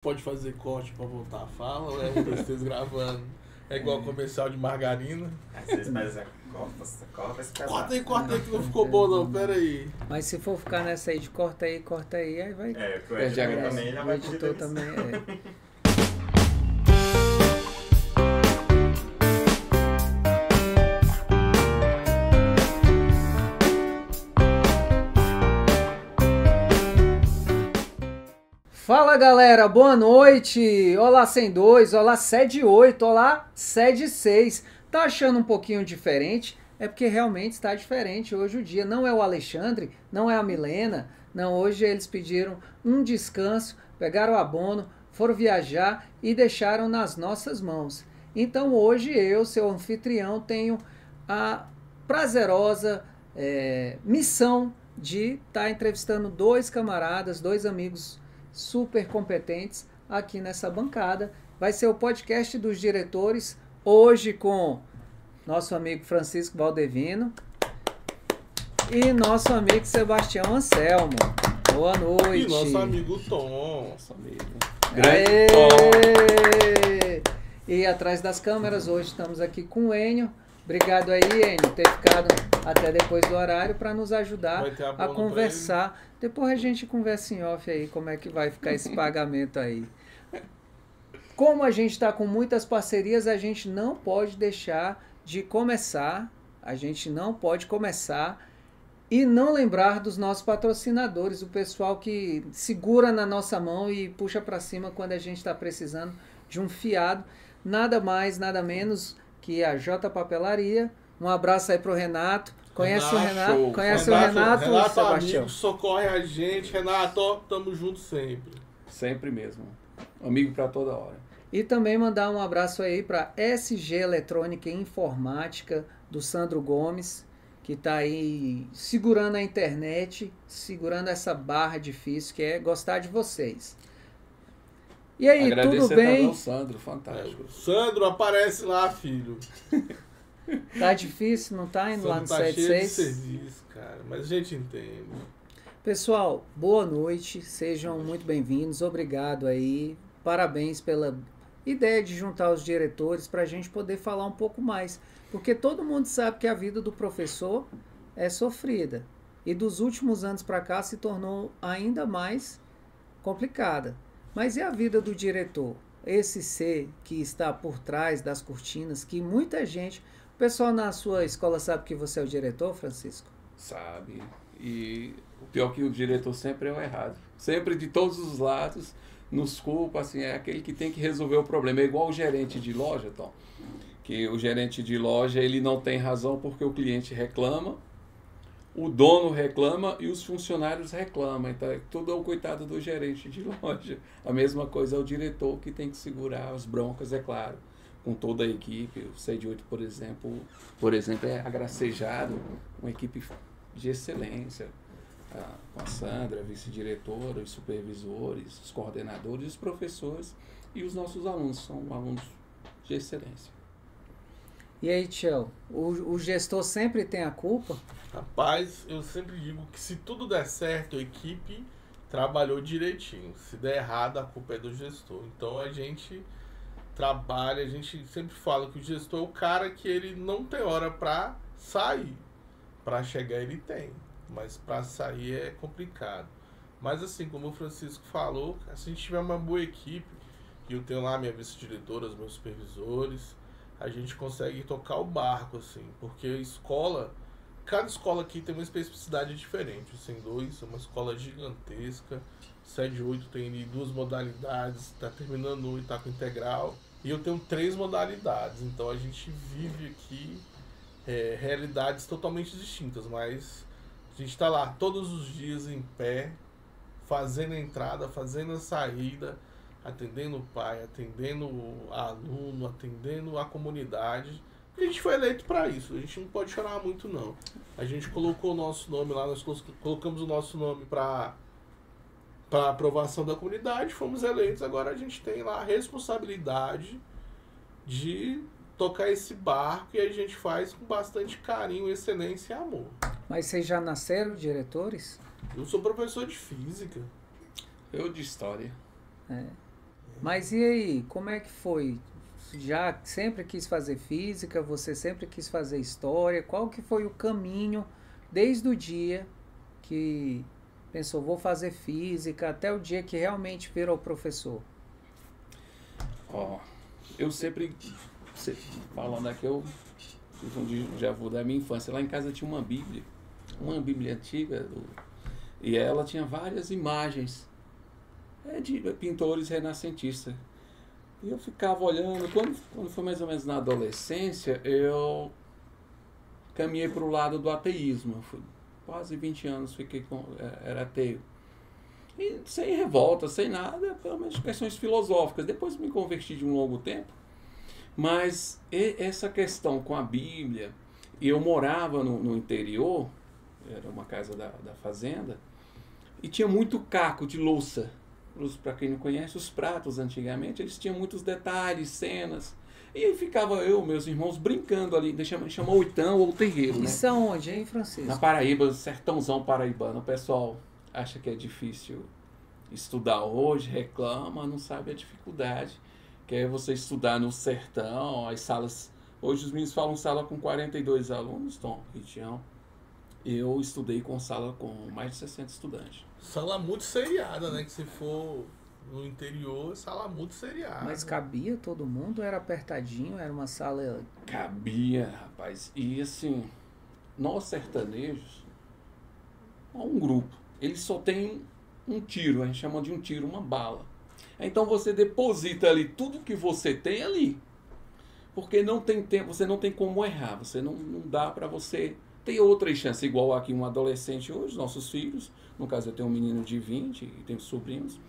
pode fazer corte pra voltar a fala ou é vocês gravando? É igual comercial de margarina. Às vezes, mas corta esse pedaço. Corta aí que não ficou bom não, pera aí. Mas se for ficar nessa aí de corta aí, aí vai... Que o editor também já O vai editor também, Fala galera, boa noite! Olá 102, olá sede 8, olá sede 6. Tá achando um pouquinho diferente? É porque realmente está diferente. Hoje o dia não é o Alexandre, não é a Milena, não, hoje eles pediram um descanso, pegaram o abono, foram viajar e deixaram nas nossas mãos. Então hoje eu, seu anfitrião, tenho a prazerosa missão de estar entrevistando dois camaradas, dois amigos super competentes aqui nessa bancada. Vai ser o podcast dos diretores, hoje com nosso amigo Francisco Valdevino e nosso amigo Sebastião Anselmo. Boa noite. E nosso amigo Tom. Nosso amigo. Aê! E atrás das câmeras, hoje estamos aqui com o Enio. Obrigado aí, Enio, ter ficado até depois do horário para nos ajudar a conversar. Depois a gente conversa em off aí, como é que vai ficar esse pagamento aí. Como a gente está com muitas parcerias, a gente não pode deixar de começar, e não lembrar dos nossos patrocinadores, o pessoal que segura na nossa mão e puxa para cima quando a gente está precisando de um fiado. Nada mais, nada menos que a J Papelaria. Um abraço aí pro Renato. Conhece o Renato? Conhece o Renato, Sebastião? Amigo, socorre a gente. Renato, tamo junto sempre. Sempre mesmo. Amigo para toda hora. E também mandar um abraço aí para SG Eletrônica e Informática do Sandro Gomes, que está aí segurando a internet, segurando essa barra difícil que é gostar de vocês. E aí, tudo bem? Ao Sandro, fantástico. Sandro, aparece lá, filho. Tá difícil, não tá indo lá no 76? Tá cheio de serviço, cara, mas a gente entende. Pessoal, boa noite, sejam muito bem-vindos, obrigado aí, parabéns pela ideia de juntar os diretores para a gente poder falar um pouco mais, porque todo mundo sabe que a vida do professor é sofrida e dos últimos anos para cá se tornou ainda mais complicada. Mas e a vida do diretor? Esse ser que está por trás das cortinas, que muita gente... O pessoal na sua escola sabe que você é o diretor, Francisco? Sabe. E o pior é que o diretor sempre é o errado. Sempre de todos os lados nos culpa, assim, é aquele que tem que resolver o problema. É igual o gerente de loja, Tom. Que o gerente de loja, ele não tem razão porque o cliente reclama, o dono reclama e os funcionários reclamam. Então, tudo é o coitado do gerente de loja. A mesma coisa é o diretor que tem que segurar as broncas, é claro, com toda a equipe. O CED8, por exemplo, é agracejado, uma equipe de excelência, com a Sandra, vice-diretora, os supervisores, os coordenadores, os professores e os nossos alunos. São alunos de excelência. E aí, Tchel, o gestor sempre tem a culpa? Rapaz, eu sempre digo que se tudo der certo, a equipe trabalhou direitinho. Se der errado, a culpa é do gestor. Então a gente trabalha, a gente sempre fala que o gestor é o cara que ele não tem hora para sair. Para chegar ele tem, mas para sair é complicado. Mas assim, como o Francisco falou, se a gente tiver uma boa equipe, e eu tenho lá minha vice-diretora, os meus supervisores, a gente consegue tocar o barco, assim, porque a escola, cada escola aqui tem uma especificidade diferente. O SEM2 é uma escola gigantesca, o SED8 tem ali 2 modalidades, está terminando um e está com integral, e eu tenho 3 modalidades, então a gente vive aqui realidades totalmente distintas, mas a gente está lá todos os dias em pé, fazendo a entrada, fazendo a saída, atendendo o pai, atendendo o aluno, atendendo a comunidade. A gente foi eleito para isso, a gente não pode chorar muito não. A gente colocou o nosso nome lá, nós colocamos o nosso nome para aprovação da comunidade, fomos eleitos, agora a gente tem lá a responsabilidade de tocar esse barco e a gente faz com bastante carinho, excelência e amor. Mas vocês já nasceram diretores? Eu sou professor de física. Eu de história. Mas e aí, como é que foi? Já sempre quis fazer física, você sempre quis fazer história. Qual que foi o caminho desde o dia que pensou, vou fazer física, até o dia que realmente virou professor? Ó, eu sempre, falando aqui, eu já vou da minha infância. Lá em casa tinha uma Bíblia antiga, e ela tinha várias imagens de pintores renascentistas. E eu ficava olhando, quando foi mais ou menos na adolescência, eu caminhei para o lado do ateísmo. Eu fui quase 20 anos, era ateu. E sem revolta, sem nada, pelo menos questões filosóficas. Depois me converti de um longo tempo. Mas essa questão com a Bíblia, e eu morava no interior, era uma casa da fazenda, e tinha muito caco de louça. Para quem não conhece, os pratos antigamente, eles tinham muitos detalhes, cenas. E aí ficava eu, meus irmãos, brincando ali, chama oitão ou terreiro, né? Isso aonde, hein, Francisco? Na Paraíba, sertãozão paraibano. O pessoal acha que é difícil estudar hoje, reclama, não sabe a dificuldade. Que é você estudar no sertão, as salas... Hoje os meninos falam sala com 42 alunos, Tom, Ritião. Eu estudei com sala com mais de 60 estudantes. Sala multisseriada, né? Que se for no interior, sala multisseriada. Mas cabia todo mundo? Era apertadinho? Era uma sala... Cabia, rapaz. E assim, nós sertanejos, um grupo, eles só tem um tiro, a gente chama de um tiro, uma bala. Então você deposita ali tudo que você tem ali. Porque não tem tempo, você não tem como errar, você não dá para você ter outras chances. Igual aqui um adolescente hoje, nossos filhos, no caso eu tenho um menino de 20 e tenho sobrinhos,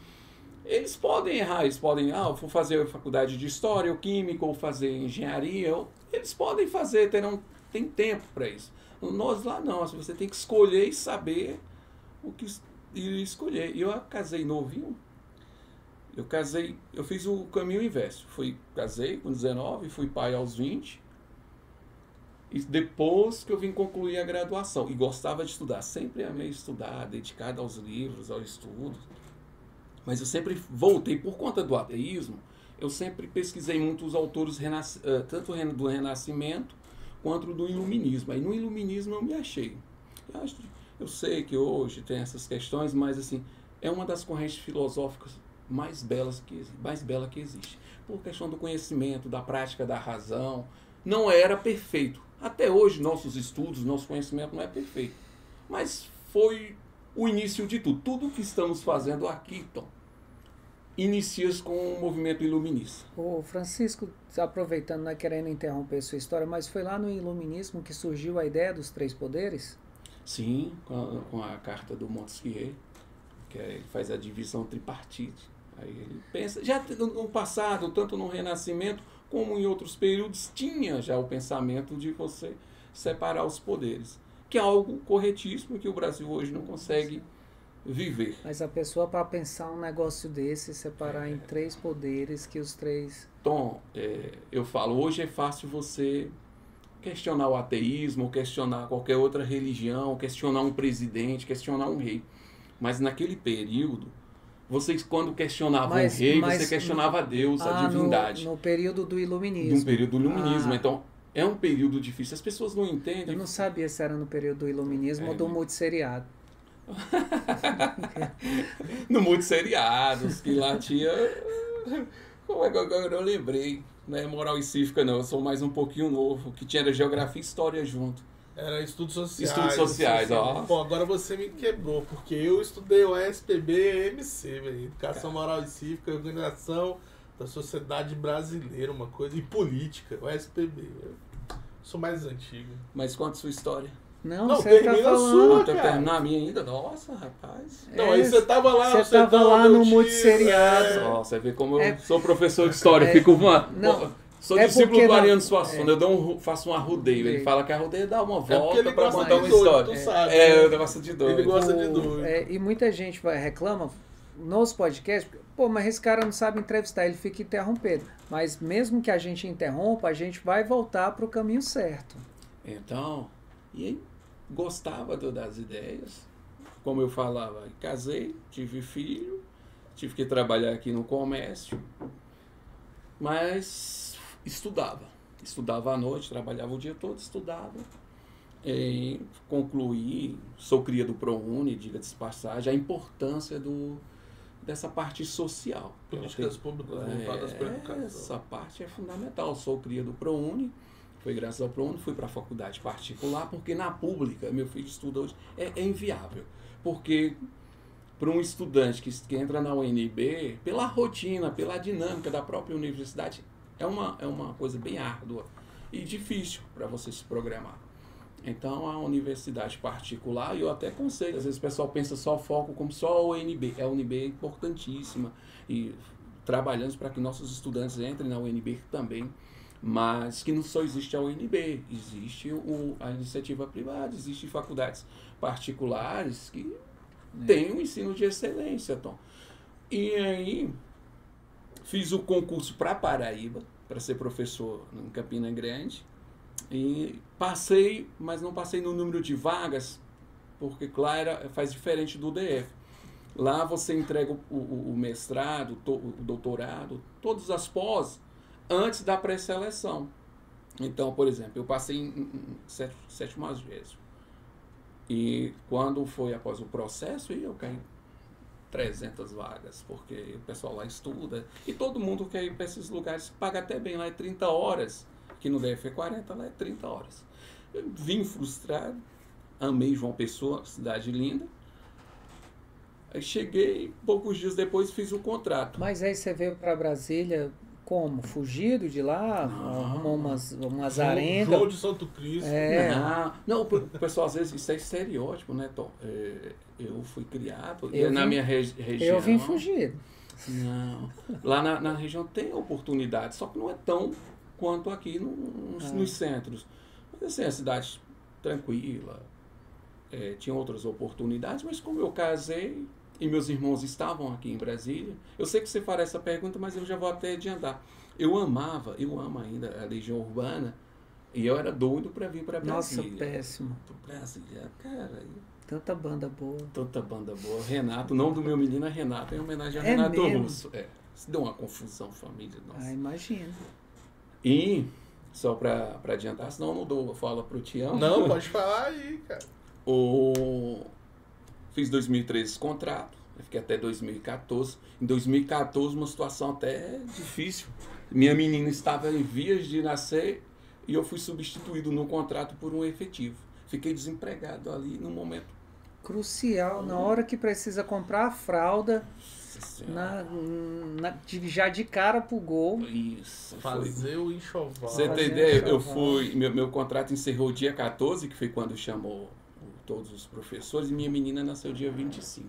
eles podem errar, eles podem, eu vou fazer faculdade de História ou Química, ou fazer Engenharia, eles podem fazer, tem tempo para isso. Nós lá não, você tem que escolher e saber o que escolher. E eu casei novinho, eu fiz o caminho inverso. Casei com 19, fui pai aos 20. E depois que eu vim concluir a graduação. E gostava de estudar. Sempre amei estudar, dedicado aos livros, ao estudo. Mas eu sempre voltei, por conta do ateísmo, eu sempre pesquisei muito os autores, tanto do Renascimento, quanto do Iluminismo. Aí no Iluminismo eu me achei. Eu sei que hoje tem essas questões, mas assim, é uma das correntes filosóficas mais bela que existe. Por questão do conhecimento, da prática da razão. Não era perfeito. Até hoje, nossos estudos, nosso conhecimento não é perfeito. Mas foi o início de tudo. Tudo que estamos fazendo aqui, Tom, inicia-se com o movimento iluminista. Ô Francisco, aproveitando, não é querendo interromper sua história, mas foi lá no Iluminismo que surgiu a ideia dos 3 poderes? Sim, com a carta do Montesquieu, que ele faz a divisão tripartite. Aí ele pensa, já no passado, tanto no Renascimento como em outros períodos, tinha já o pensamento de você separar os poderes, que é algo corretíssimo que o Brasil hoje não consegue viver. Mas a pessoa, para pensar um negócio desse, separar em 3 poderes, que os 3... Tom, eu falo, hoje é fácil você questionar o ateísmo, questionar qualquer outra religião, questionar um presidente, questionar um rei. Mas naquele período, vocês, quando questionavam o rei, você questionava Deus, a divindade. No período do Iluminismo. No período do Iluminismo. Então, é um período difícil. As pessoas não entendem. Eu não sabia se era no período do Iluminismo ou do multisseriado. No multisseriados, que lá tinha... Como é que agora eu lembrei? Não é moral e cívica, não. Eu sou mais um pouquinho novo. Que tinha geografia e história junto. Era estudos sociais. Estudos sociais, ó. Pô, agora você me quebrou, porque eu estudei o SPB MC, velho. Educação Moral e Cívica, Organização da Sociedade Brasileira, uma coisa, e Política, o SPB. Eu sou mais antigo. Mas conta a sua história. Não, você tá falando. Até terminar a minha ainda? Nossa, rapaz. Não, aí você tava lá. Você tava lá no multisseriado. Ó, você vê como eu sou professor de história. Fico uma... Não. Sou discípulo do Ariano Suassuna, eu faço um arrudeio. Ele fala que arrudeio dá uma volta para contar uma história. Tu sabe, eu gosto de doido. Ele gosta de doido. E muita gente reclama nos podcasts, pô, mas esse cara não sabe entrevistar, ele fica interrompendo. Mas mesmo que a gente interrompa, a gente vai voltar para o caminho certo. Então, e aí, gostava das ideias. Como eu falava, casei, tive filho. tive que trabalhar aqui no comércio, mas estudava. Estudava à noite, trabalhava o dia todo, estudava. E concluí, sou cria do ProUni, diga-se de passagem, a importância dessa parte social. Políticas públicas voltadas para a educação. Essa parte é fundamental. Sou cria do ProUni, foi graças ao ProUni, fui para a faculdade particular, porque na pública, meu filho estuda hoje, é inviável. Porque para um estudante que entra na UNB, pela rotina, pela dinâmica da própria universidade, é uma coisa bem árdua e difícil para você se programar. Então, a universidade particular, eu até aconselho, às vezes o pessoal pensa só foco como só a UNB. A UNB é importantíssima e trabalhamos para que nossos estudantes entrem na UNB também, mas que não só existe a UNB, existe a iniciativa privada, existem faculdades particulares que têm um ensino de excelência, Tom. E aí, fiz o concurso para Paraíba, para ser professor em Campina Grande, e passei, mas não passei no número de vagas, porque, claro, faz diferente do DF. Lá você entrega o mestrado, o doutorado, todas as pós, antes da pré-seleção. Então, por exemplo, eu passei em 7º. E quando foi após o processo, eu caí 300 vagas, porque o pessoal lá estuda. E todo mundo quer ir para esses lugares, paga até bem, lá é 30 horas. Aqui no DF é 40, lá é 30 horas. Eu vim frustrado, amei João Pessoa, cidade linda. Aí cheguei, poucos dias depois fiz o contrato. Mas aí você veio para Brasília como? Fugido de lá? Arrumou umas arendas? João de Santo Cristo. Não, o pessoal às vezes isso é estereótipo, né, Tom? Eu fui criado na minha região. Eu vim fugido. Não. Lá na região tem oportunidade, só que não é tão quanto aqui nos centros. Mas assim, a cidade tranquila, tinha outras oportunidades, mas como eu casei e meus irmãos estavam aqui em Brasília, eu sei que você fará essa pergunta, mas eu já vou até adiantar. Eu amo ainda a Legião Urbana, e eu era doido para vir para Brasília. Nossa, péssimo. Brasília, cara. Tanta banda boa. Tanta banda boa. Renato, o nome do meu menino é Renato, em homenagem a Renato mesmo? Russo. Se deu uma confusão, família. Nossa. Imagina. E, só para adiantar, senão eu não dou fala pro Tião. Não, pode falar aí, cara. Fiz 2013 esse contrato, eu fiquei até 2014. Em 2014, uma situação até difícil. Minha menina estava em vias de nascer e eu fui substituído no contrato por um efetivo. Fiquei desempregado ali no momento crucial, na hora que precisa comprar a fralda, já de cara pro gol. Isso. Fazer o enxoval. Você tem ideia? Eu fui. Meu contrato encerrou dia 14, que foi quando chamou todos os professores, e minha menina nasceu dia 25.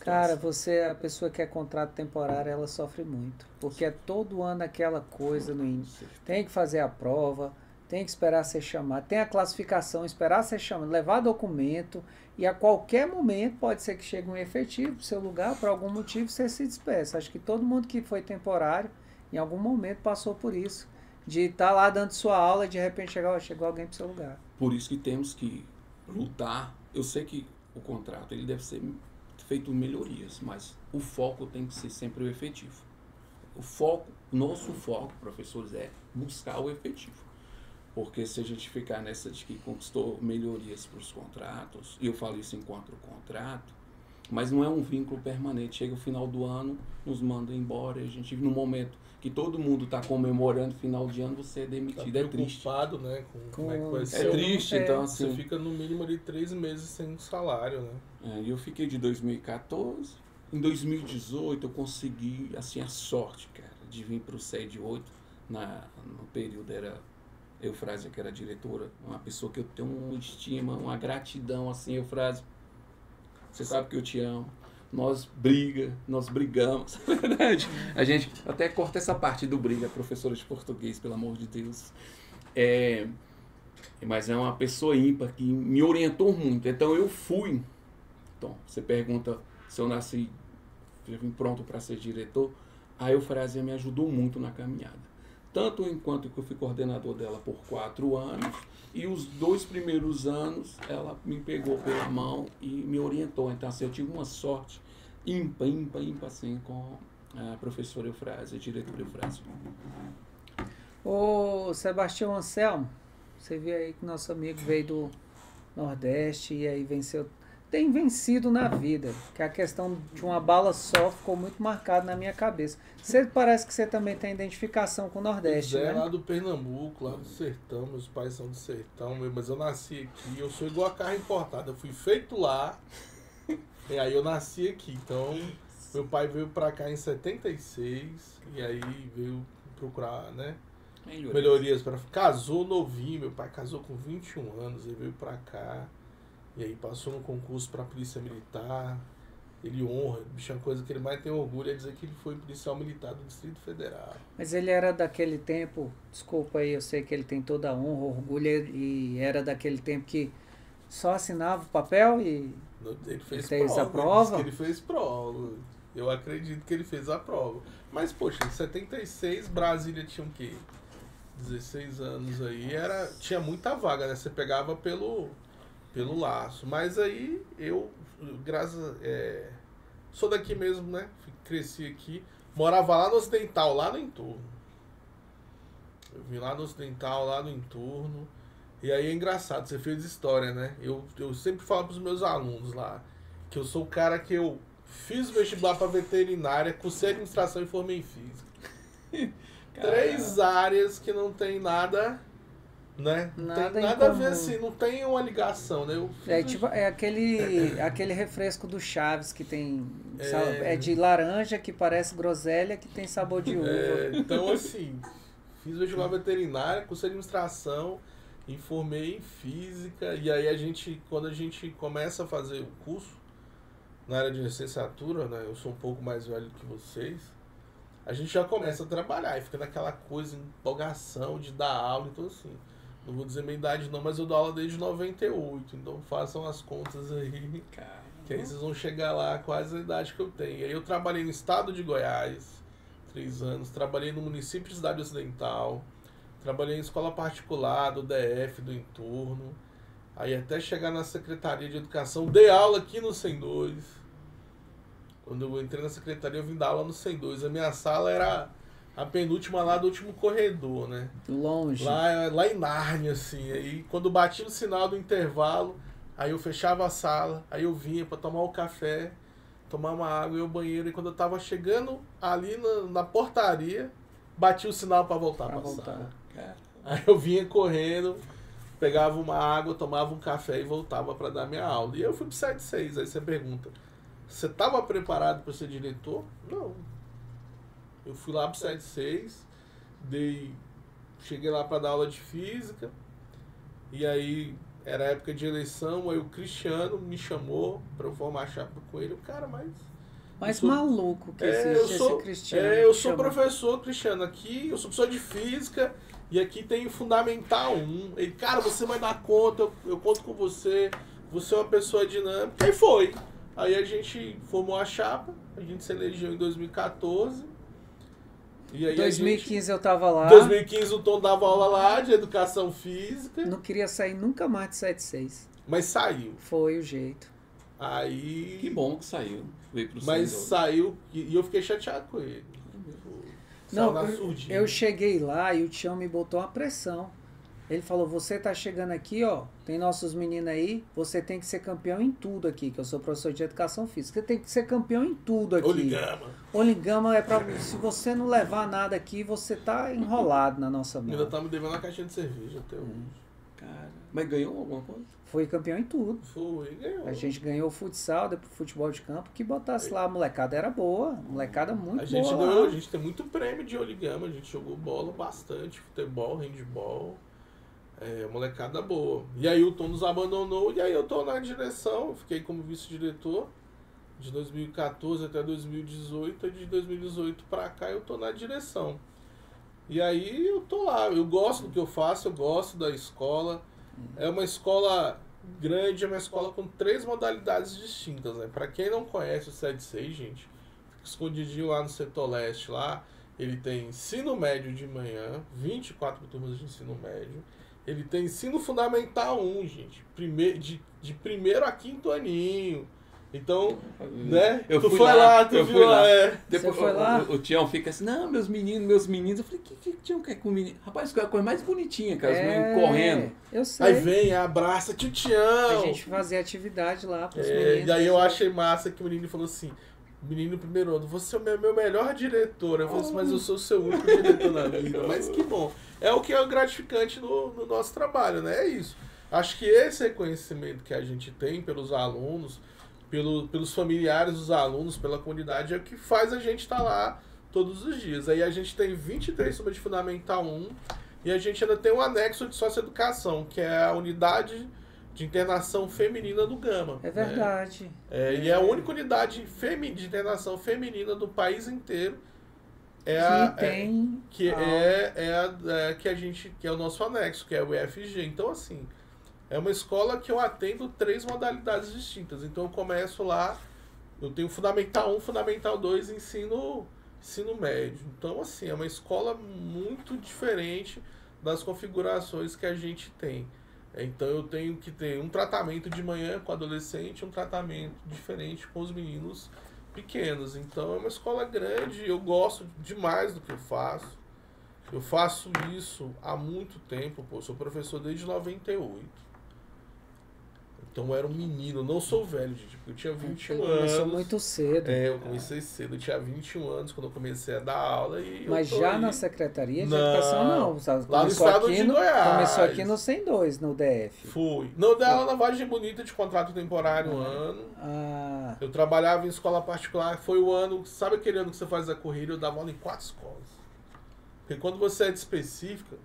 Cara, a pessoa que é contrato temporário, ela sofre muito. Porque é todo ano aquela coisa no início. Tem que fazer a prova, tem que esperar ser chamado, tem a classificação, esperar ser chamado, levar documento, e a qualquer momento pode ser que chegue um efetivo pro seu lugar, por algum motivo você se despeça. Acho que todo mundo que foi temporário, em algum momento passou por isso. De estar lá dando sua aula e de repente chegou alguém pro seu lugar. Por isso que temos que lutar. Eu sei que o contrato ele deve ser feito melhorias, mas o foco tem que ser sempre o efetivo. Nosso foco, professores, é buscar o efetivo. Porque se a gente ficar nessa de que conquistou melhorias para os contratos, e eu falo isso enquanto contrato, mas não é um vínculo permanente. Chega o final do ano, nos manda embora, e a gente, no momento que todo mundo está comemorando final de ano, você é demitido. Tá é triste. Preocupado, né? Com como é que vai ser. É triste, então assim... Você fica no mínimo ali 3 meses sem salário, né? E eu fiquei de 2014. Em 2018 eu consegui, assim, a sorte, cara, de vir para o SED 8. No período era Eufrásia, que era a diretora, uma pessoa que eu tenho uma estima, uma gratidão, assim, Eufrásia. Você sabe que eu te amo. Nós brigamos, é verdade. A gente até corta essa parte do briga, professora de português, pelo amor de Deus. Mas é uma pessoa ímpar que me orientou muito. Então eu fui. Então, você pergunta se eu nasci, já vim pronto para ser diretor. A Eufrásia me ajudou muito na caminhada. Tanto enquanto que eu fui coordenador dela por 4 anos, e os 2 primeiros anos ela me pegou pela mão e me orientou. Então, assim, eu tive uma sorte ímpar, assim, com a professora Eufrásia, a diretora Eufrásia. Ô, Sebastião Anselmo, você viu aí que nosso amigo veio do Nordeste e aí venceu. Tem vencido na vida, que a questão de uma bala só ficou muito marcada na minha cabeça. Você parece que você também tem identificação com o Nordeste, né? Lá do Pernambuco, lá do sertão, meus pais são do sertão, mas eu nasci aqui, eu sou igual a carro importada, eu fui feito lá, e aí eu nasci aqui, então meu pai veio pra cá em 76, e aí veio procurar, né, melhorias, casou novinho, meu pai casou com 21 anos, ele veio pra cá, e aí passou no concurso pra Polícia Militar, ele honra, bicho, a coisa que ele mais tem orgulho é dizer que ele foi policial militar do Distrito Federal. Mas ele era daquele tempo, desculpa aí, eu sei que ele tem toda a honra, orgulho, e era daquele tempo que só assinava o papel e ele fez a prova? Ele fez prova. Eu acredito que ele fez a prova. Mas, poxa, em 76, Brasília tinha o quê? 16 anos aí, tinha muita vaga, né? Você pegava pelo laço. Mas aí eu sou daqui mesmo, né? Cresci aqui. Morava lá no Ocidental, lá no entorno. Eu vim lá no Ocidental, lá no entorno. E aí é engraçado, você fez história, né? Eu sempre falo pros meus alunos lá que eu sou o cara que eu fiz vestibular para veterinária, cursei administração e formei em física. 3 áreas que não tem nada, né? Nada a ver assim, não tem uma ligação, né? Aquele refresco do Chaves que tem. É de laranja, que parece groselha, que tem sabor de uva. Então, assim, fiz vestibular veterinária, cursei administração, e formei em física. E aí quando a gente começa a fazer o curso na área de licenciatura, né? Eu sou um pouco mais velho que vocês. A gente já começa a trabalhar e fica naquela coisa, empolgação de dar aula. Então, assim, não vou dizer minha idade não, mas eu dou aula desde 98. Então, façam as contas aí, que aí vocês vão chegar lá quase a idade que eu tenho. E aí eu trabalhei no estado de Goiás, 3 anos. Trabalhei no município de Cidade Ocidental. Trabalhei em escola particular, do DF, do entorno. Aí até chegar na Secretaria de Educação, dei aula aqui no 102. Quando eu entrei na secretaria, eu vim dar aula no 102. A minha sala era a penúltima lá do último corredor, né? Longe. Lá em Nárnia, assim. Aí quando batia o sinal do intervalo, aí eu fechava a sala, aí eu vinha para tomar o café, tomar uma água e ir ao banheiro. E quando eu tava chegando ali na portaria, batia o sinal para voltar para a sala. Aí eu vinha correndo, pegava uma água, tomava um café e voltava para dar minha aula. E eu fui pro 76. Aí você pergunta, você estava preparado para ser diretor? Não. Eu fui lá pro 76, cheguei lá para dar aula de física, e aí era época de eleição, aí o Cristiano me chamou para eu formar chapa com ele. O cara, mais maluco que existe esse Cristiano. Eu sou professor, Cristiano, aqui, eu sou professor de física, e aqui tem Fundamental 1. Ele, cara, você vai dar conta, eu conto com você é uma pessoa dinâmica. Aí foi. Aí a gente formou a chapa, a gente se elegeu em 2014. E aí 2015 eu tava lá. Em 2015 o Tom dava aula lá de educação física. Não queria sair nunca mais de 76. Mas saiu. Foi o jeito. Aí... Que bom que saiu. Veio pro mas saiu e eu fiquei chateado com ele. Não, eu cheguei lá e o Tião me botou uma pressão. Ele falou, você tá chegando aqui, ó, tem nossos meninos aí, você tem que ser campeão em tudo aqui, que eu sou professor de educação física. Você tem que ser campeão em tudo aqui. Oligama é pra... Se você não levar nada aqui, você tá enrolado na nossa mão. Ainda tá me devendo uma caixinha de cerveja até hoje. Cara, mas ganhou alguma coisa? Foi campeão em tudo. Ganhou. A gente ganhou o futsal, depois futebol de campo, que botasse lá, a molecada era boa, molecada muito boa. A gente ganhou, a gente tem muito prêmio de oligama, a gente jogou bola bastante, futebol, handball. Molecada boa. E aí o Tom nos abandonou, e aí eu tô na direção, eu fiquei como vice-diretor de 2014 até 2018, e de 2018 pra cá eu tô na direção. E aí eu tô lá, eu gosto do que eu faço, eu gosto da escola. É uma escola grande, é uma escola com 3 modalidades distintas, né? Pra quem não conhece o 76, gente, fica escondidinho lá no setor leste, lá, ele tem ensino médio de manhã, 24 turmas de ensino médio. Ele tem ensino fundamental 1, gente. De primeiro a 5º aninho. Então, né? Eu tu fui foi lá, tu viu lá. Depois Você foi lá? O Tião fica assim, não, meus meninos. Eu falei, que Tião quer com o menino? Rapaz, isso é a coisa mais bonitinha, cara, os meninos correndo. Eu sei. Aí vem, abraça, tio Tião. A gente fazia atividade lá pros É, meninos. e aí eu achei massa que o menino falou assim, menino primeiro ano, você é o meu melhor diretor. Eu falei assim, mas eu sou o seu único diretor na vida. Mas que bom. É o que é gratificante no nosso trabalho, né? É isso. Acho que esse reconhecimento que a gente tem pelos alunos, pelos familiares dos alunos, pela comunidade, é o que faz a gente estar lá todos os dias. Aí a gente tem 23 turmas de Fundamental 1 e a gente ainda tem um anexo de socioeducação, que é a unidade de internação feminina do Gama. É verdade. Né? E é a única unidade de internação feminina do país inteiro. Que é o nosso anexo, que é o UFG. Então, assim, é uma escola que eu atendo 3 modalidades distintas. Então eu começo lá, eu tenho Fundamental 1, Fundamental 2 e ensino médio. Então, assim, é uma escola muito diferente das configurações que a gente tem. Então eu tenho que ter um tratamento de manhã com adolescente, um tratamento diferente com os meninos pequenos. Então é uma escola grande, eu gosto demais do que eu faço. Eu faço isso há muito tempo, pô. Sou professor desde 98. Então eu era um menino, não sou velho, gente, porque eu tinha 21 anos. Começou muito cedo. Eu comecei cedo, eu tinha 21 anos quando eu comecei a dar aula. Mas já aí na Secretaria de Educação, não. Lá no estado de Goiás. Começou aqui no 102, no DF. Fui. Não, dei aula na Vargem Bonita de contrato temporário um ano. Eu trabalhava em escola particular, foi o ano, sabe aquele ano que você faz a corrida, eu dava aula em 4 escolas. Porque quando você é de específica,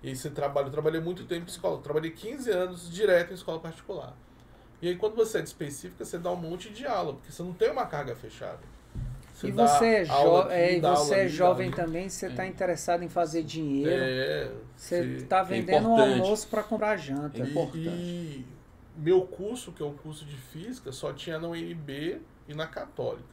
e aí você trabalha, eu trabalhei muito tempo em escola, eu trabalhei 15 anos direto em escola particular. E aí quando você é de específica, você dá um monte de aula, porque você não tem uma carga fechada. E você é jovem também, você está interessado em fazer dinheiro. Você está vendendo um almoço para comprar janta. E meu curso, que é um curso de física, só tinha na UNB e na Católica.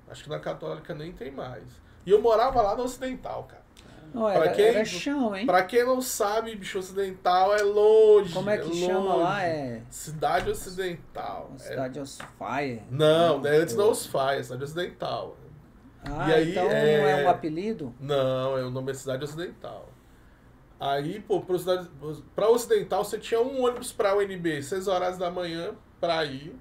Acho que na Católica nem tem mais. E eu morava lá na Ocidental, cara. Não, era chão, hein? Pra quem não sabe, bicho, Ocidental é longe. Como é que chama lá? Cidade Ocidental. Cidade Osfaia? Não, antes da Osfaia, Cidade Ocidental. E aí, então não é um apelido? Não, o nome é Cidade Ocidental. Aí, pô, pra Ocidental você tinha um ônibus pra UNB, 6 horas da manhã pra ir.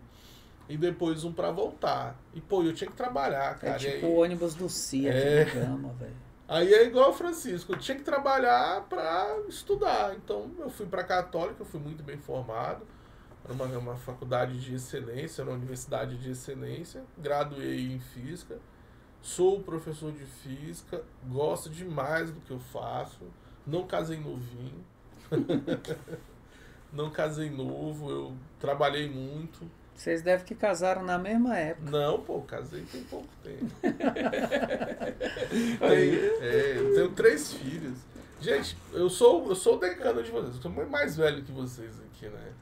E depois um pra voltar. E, pô, eu tinha que trabalhar, cara. É tipo o ônibus do CIA aqui no Gama, velho. Aí é igual o Francisco, eu tinha que trabalhar pra estudar. Então eu fui pra Católica, eu fui muito bem formado. Era uma faculdade de excelência, era uma universidade de excelência. Graduei em Física. Sou professor de Física. Gosto demais do que eu faço. Não casei novinho. Não casei novo, eu trabalhei muito. Vocês devem que casaram na mesma época. Não, pô, casei tem pouco tempo. Eu tenho 3 filhos. Gente, eu sou o decano de vocês. Eu sou mais velho que vocês aqui, né?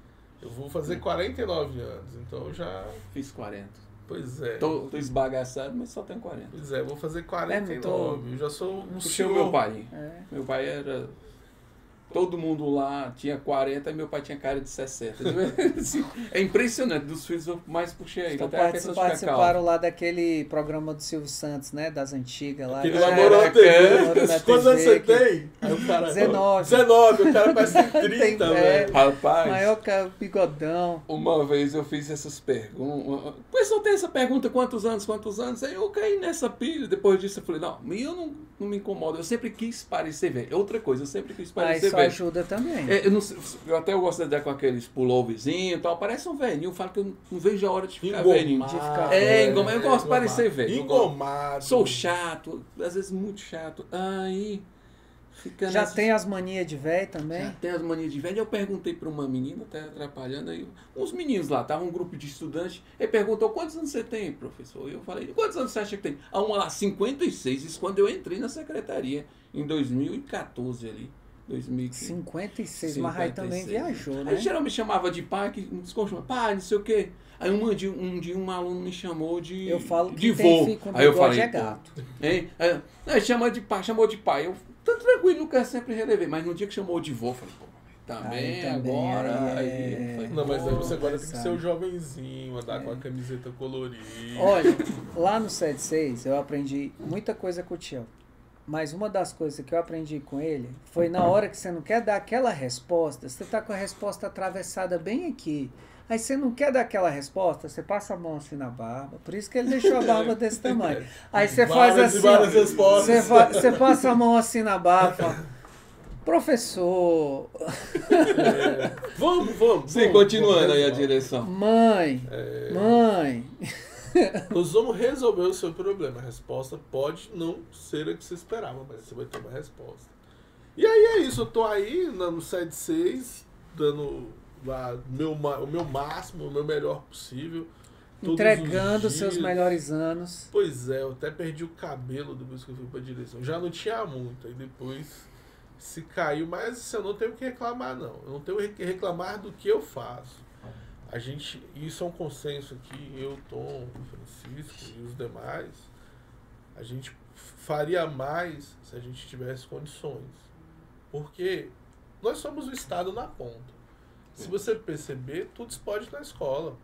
Eu vou fazer 49 anos, então eu já... Fiz 40. Pois é. Tô esbagaçado, mas só tenho 40. Pois é, vou fazer 49. Eu já sou um senhor. O meu pai. Meu pai era... Todo mundo lá tinha 40 e meu pai tinha cara de 60. É impressionante, dos filhos eu mais puxei aí. Então participaram lá daquele programa do Silvio Santos, né? Das antigas lá. Aquele namoro na TV. Quantos anos você tem? Aí o cara, 19. 19, o cara parece 30, velho. Rapaz. Maior bigodão. Uma vez eu fiz essas perguntas. O pessoal tem essa pergunta, quantos anos? Aí eu caí nessa pilha. Depois disso eu falei, não, eu não me incomodo. Eu sempre quis parecer velho. Outra coisa, eu sempre quis parecer velho. Ajuda também. Eu gosto de dar com aqueles pulloverzinhos e tal. Parece um velhinho. Eu falo que eu não vejo a hora de ficar velhinho. Eu gosto de parecer velho. Engomado. Sou chato, às vezes muito chato. Aí fica Já tem as manias de velho também? Já tem as manias de velho. Eu perguntei para uma menina, tá atrapalhando aí. Uns meninos lá, tava um grupo de estudantes. Ele perguntou, quantos anos você tem, professor? Eu falei, quantos anos você acha que tem? Uma lá, 56. Isso quando eu entrei na secretaria, em 2014 ali. 56, mas aí também viajou, né? Aí geralmente chamava de pai, que pai, não sei o quê. Aí um dia um aluno me chamou de eu falo que de vô. Aí eu falei, é gato. Aí chamou de pai. Eu, tá tranquilo, nunca sempre relevei. Mas no dia que chamou de vô, eu falei, pô, também, também agora. é. Não, mas aí você agora tem que sabe. ser o jovenzinho, andar com a camiseta colorida. Olha, lá no 76 eu aprendi muita coisa com o Tião. Mas uma das coisas que eu aprendi com ele foi na hora que você não quer dar aquela resposta, você tá com a resposta atravessada bem aqui. Aí você não quer dar aquela resposta, você passa a mão assim na barba. Por isso que ele deixou a barba desse tamanho. Aí você faz Várias e assim, ó, várias respostas. você passa a mão assim na barba, fala, professor, Vamos. Sim, continuando aí a direção. mãe, mãe. Nós vamos resolver o seu problema. A resposta pode não ser a que você esperava, mas você vai ter uma resposta. E aí é isso, eu tô aí no 7.6, dando lá o meu máximo, o meu melhor possível. todos Entregando os seus dias. melhores anos. Pois é, eu até perdi o cabelo depois que eu fui pra direção. Já não tinha muito, aí depois se caiu, mas assim, eu não tenho o que reclamar, não. Eu não tenho o que reclamar do que eu faço. A gente, isso é um consenso aqui, eu, Tom, o Francisco e os demais, a gente faria mais se a gente tivesse condições. Porque nós somos o Estado na ponta. Se você perceber, tudo explode na escola.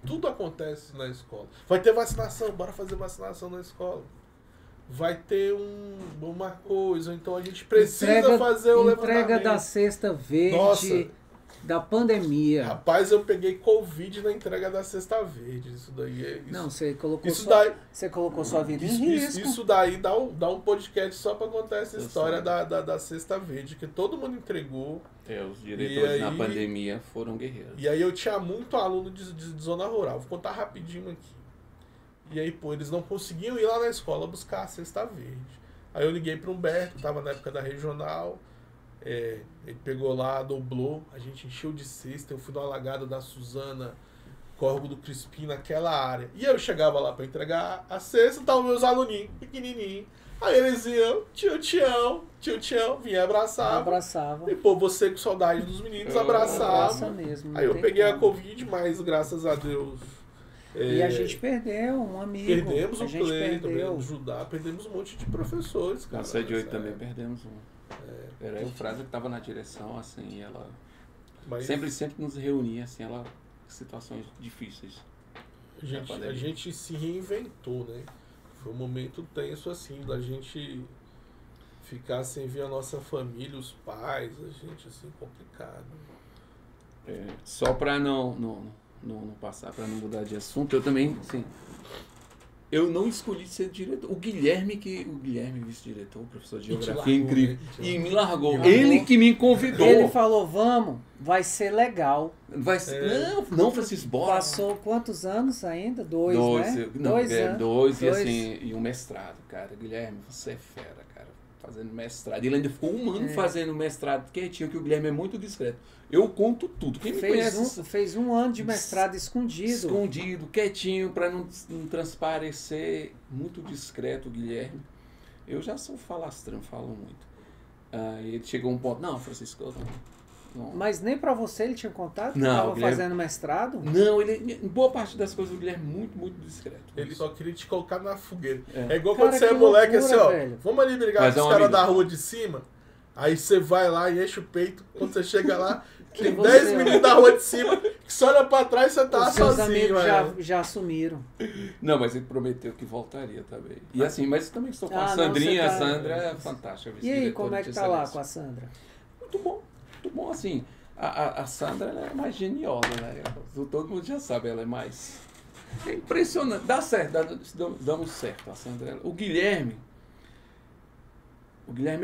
Tudo acontece na escola. Vai ter vacinação, bora fazer vacinação na escola. Vai ter uma coisa, então a gente precisa fazer o levantamento. Entrega da cesta verde. Nossa. Da pandemia. Rapaz, eu peguei Covid na entrega da cesta verde. Isso daí é... Isso, Não, você colocou, isso daí, você colocou sua vida em isso, risco. isso daí dá um podcast só pra contar essa história da cesta verde, que todo mundo entregou. Os diretores E na aí- pandemia foram guerreiros. E aí eu tinha muito aluno de zona rural. Vou contar rapidinho aqui. E aí, pô, eles não conseguiam ir lá na escola buscar a cesta verde. Aí eu liguei pro Humberto, tava na época da regional. Ele pegou lá, dobrou, a gente encheu de cesta. Eu fui no alagado da Suzana, Córrego do Crispim, naquela área. E eu chegava lá pra entregar a cesta, estavam meus aluninhos, pequenininhos. Aí eles iam, tio Tião, vinha abraçar. Abraçava. E pô, você com saudade dos meninos, Abraça abraçava. mesmo. não Aí eu tem peguei a como. Covid, mas graças a Deus. E a gente perdeu um amigo. Perdemos a o gente Cleiton, perdeu. perdemos o Judá, perdemos um monte de professores, cara. Na sede 8 nessa também época. perdemos um. Era eu, Frasa, que estava na direção, assim, e ela Mas sempre nos reunia, assim, ela situações difíceis. a gente se reinventou, né? Foi um momento tenso, assim, da gente ficar sem ver a nossa família, os pais, a gente, assim, complicado. Só para não passar, para não mudar de assunto, eu também, assim, eu não escolhi ser diretor. O Guilherme, vice-diretor, professor de E te geografia, largou, incrível. né? E me largou. Me largou. Ele que me convidou. Ele falou, vamos, vai ser legal. Vai ser... Não, Francisco, bora. Passou quantos anos ainda? Dois, né? Não, Dois anos. dois e Dois. assim, e um mestrado, cara. Guilherme, você é fera, cara, fazendo mestrado. Ele ainda ficou um ano fazendo mestrado quietinho, que o Guilherme é muito discreto. Eu conto tudo. Quem me conhece Fez um ano de mestrado escondido. escondido, quietinho, para não transparecer, muito discreto, o Guilherme. Eu já sou falastrão, falo muito. Ele chegou a um ponto, não, Francisco, não. Mas nem pra você ele tinha contado que Não, estava o Guilherme- fazendo mestrado? Não, ele, em boa parte das coisas, o Guilherme é muito, muito discreto. Ele só queria te colocar na fogueira. É. É igual Cara, quando você é que moleque, loucura, assim, ó. velho. Vamos ali brigar Mas com é os um caras amigo. da rua de cima. Aí você vai lá e enche o peito. Quando você chega lá, tem você, 10 ó. meninos da rua de cima que você olha pra trás e você tá Os seus sozinho. amigos já assumiram. Não, mas ele prometeu que voltaria também. E assim, mas também estou com a não, Sandrinha. você tá- A Sandra é fantástica. E aí, vice-diretora como é de que tá lá excelência. com a Sandra? Muito bom, assim. A Sandra ela é mais geniosa, né? Todo mundo já sabe, ela é mais. É impressionante. Dá certo, damos certo. A Sandra. O Guilherme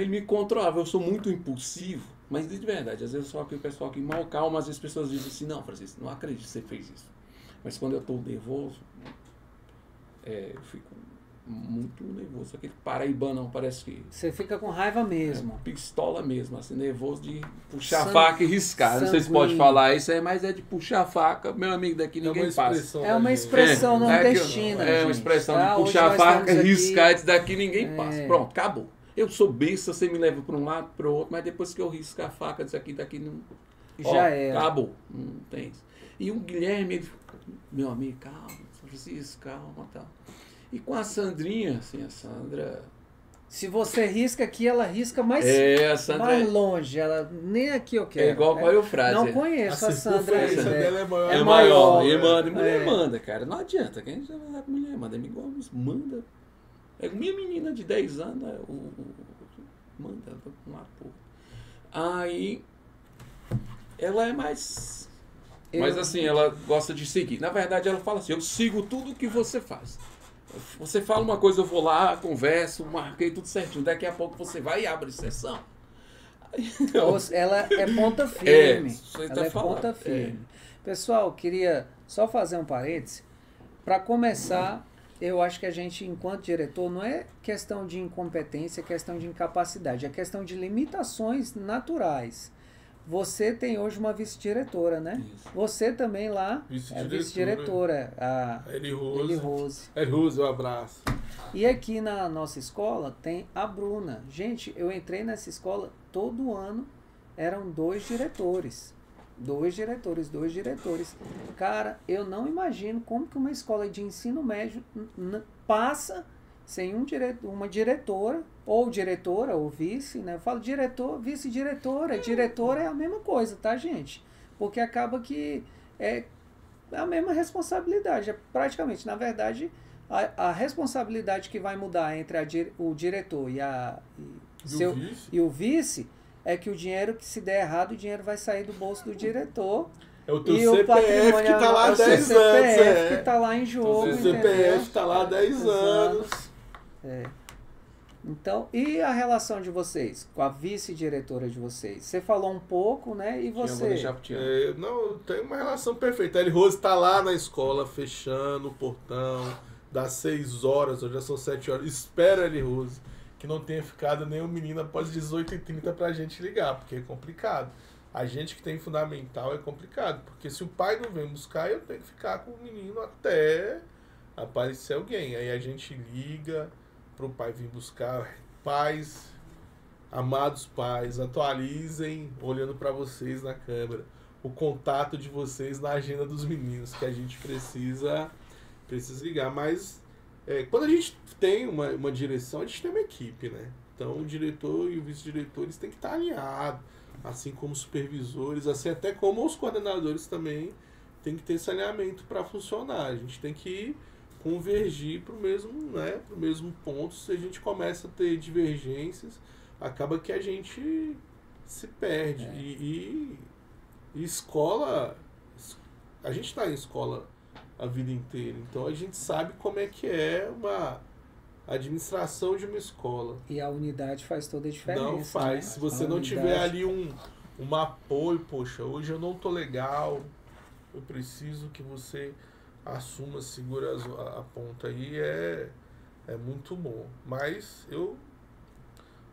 ele me controlava. Eu sou muito impulsivo, mas de verdade, às vezes eu sou aquele pessoal que mal calma, às vezes as pessoas dizem assim, não, Francisco, não acredito que você fez isso. Mas quando eu tô nervoso, eu fico muito nervoso. Aquele paraibano, parece que. Você fica com raiva mesmo. Pistola mesmo, assim, nervoso de puxar a San- faca e riscar. Não sei se pode sanguíneo. falar isso aí, mas é de puxar a faca, meu amigo, daqui ninguém passa. É uma da gente. expressão É nordestina. É uma gente, expressão tá? de Hoje puxar a nós faca, estamos aqui- riscar, disso daqui ninguém passa. É. Pronto, acabou. Eu sou besta, você me leva para um lado, para o outro, mas depois que eu risco a faca, disso aqui, daqui não. Já era. Acabou. Não tem isso. E o Guilherme, ele, meu amigo, calma, Francisco, calma, tal. E com a Sandrinha, assim, a Sandra Se você risca aqui, ela risca mais, a Sandra mais longe. Ela, nem aqui eu quero. é igual qual é o frase. Não conheço a Sandra ainda. circunferência dela é maior. É maior, maior. E né? manda, e mulher É. manda, cara. Não adianta. Quem já vai com mulher manda. Igual manda. É minha menina de 10 anos, né? Manda uma porra. Aí ela é mais. Mas assim, ela gosta de seguir. Na verdade, ela fala assim: eu sigo tudo que você faz. Você fala uma coisa, eu vou lá, converso, marquei tudo certinho. Daqui a pouco você vai e abre sessão. Ela é ponta firme. você Ela tá é falando, ponta firme. Pessoal, queria só fazer um parêntese. Para começar, eu acho que a gente, enquanto diretor, não é questão de incompetência, é questão de incapacidade, é questão de limitações naturais. Você tem hoje uma vice-diretora, né? Isso. Você também lá é vice-diretora, a Eli Eli Rose. Rose. Um abraço. E aqui na nossa escola tem a Bruna. Gente, eu entrei nessa escola, todo ano eram 2 diretores. 2 diretores. Cara, eu não imagino como que uma escola de ensino médio passa sem uma diretora, ou diretora, ou vice, né? Eu falo diretor, vice-diretora. Diretora é a mesma coisa, tá, gente? Porque acaba que é a mesma responsabilidade. É praticamente, na verdade, a responsabilidade que vai mudar entre o diretor e o vice é que o dinheiro que se der errado, o dinheiro vai sair do bolso do diretor. É o teu E CPF o patrimônio que tá lá há 10 anos. CPF que tá lá em jogo. O CPF tá lá há 10 anos. Então, e a relação de vocês com a vice-diretora de vocês? Você falou um pouco, né? E Eu vou você? deixar pro Tiago. Não, tem uma relação perfeita. A Eli Rose tá lá na escola, fechando o portão, das 6 horas, hoje já são 7 horas. Espera, Eli Rose, que não tenha ficado nenhum menino após 18h30 pra gente ligar, porque é complicado. A gente que tem fundamental é complicado, porque se o pai não vem buscar, eu tenho que ficar com o menino até aparecer alguém. Aí a gente liga pro pai vir buscar. Pais, amados pais, atualizem, olhando para vocês na câmera, o contato de vocês na agenda dos meninos, que a gente precisa ligar. Mas quando a gente tem uma direção, a gente tem uma equipe, né? Então o diretor e o vice-diretor eles têm que estar alinhados, assim como os supervisores, assim até como os coordenadores também tem que ter esse alinhamento para funcionar. A gente tem que convergir para o mesmo, né, pro mesmo ponto. Se a gente começa a ter divergências, acaba que a gente se perde. E escola, a gente está em escola a vida inteira, então a gente sabe como é que é uma administração de uma escola. E a unidade faz toda a diferença. Não faz. Né? Se você A não unidade... tiver ali um apoio, poxa, hoje eu não tô legal, eu preciso que você assuma, segura a ponta aí, é muito bom. Mas eu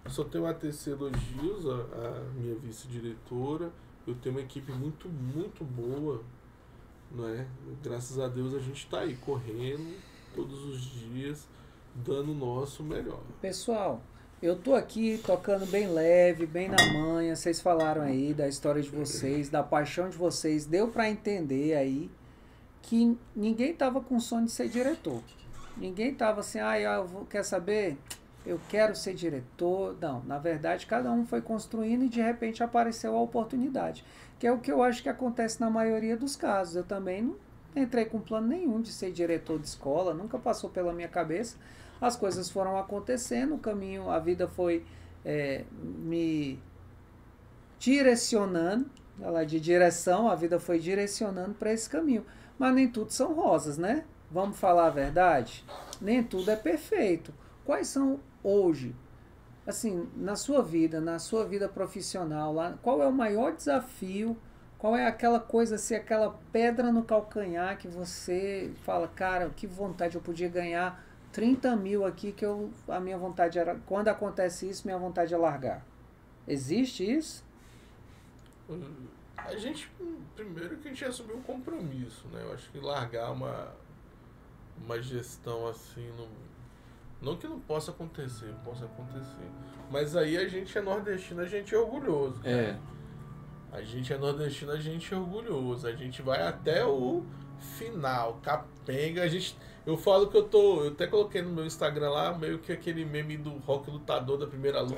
só tenho a tecer elogios a minha vice-diretora, eu tenho uma equipe muito, muito boa, não é? Graças a Deus a gente está aí correndo todos os dias, dando o nosso melhor. Pessoal, eu tô aqui tocando bem leve, bem na manha. Vocês falaram aí da história de vocês, da paixão de vocês. Deu para entender aí que ninguém tava com sonho de ser diretor. Ninguém tava assim, quer saber? Eu quero ser diretor. Não, na verdade, cada um foi construindo e de repente apareceu a oportunidade. Que é o que eu acho que acontece na maioria dos casos. Eu também não entrei com plano nenhum de ser diretor de escola, nunca passou pela minha cabeça. As coisas foram acontecendo, o caminho, a vida foi me direcionando, ela de direção, a vida foi direcionando para esse caminho. Mas nem tudo são rosas, né? Vamos falar a verdade? Nem tudo é perfeito. Quais são hoje, assim, na sua vida profissional, lá, qual é o maior desafio? Qual é aquela coisa, assim, aquela pedra no calcanhar que você fala, cara, que vontade, eu podia ganhar 30 mil aqui, que a minha vontade era, quando acontece isso, minha vontade é largar. Existe isso? A gente, primeiro que a gente assumiu um compromisso, né? Eu acho que largar uma gestão assim, não que não possa acontecer, possa acontecer. Mas aí a gente é nordestino, a gente é orgulhoso. Cara. A gente é nordestino, a gente é orgulhoso. A gente vai até o final, capenga. Eu falo que eu até coloquei no meu Instagram lá, meio que aquele meme do Rock Lutador da primeira luta.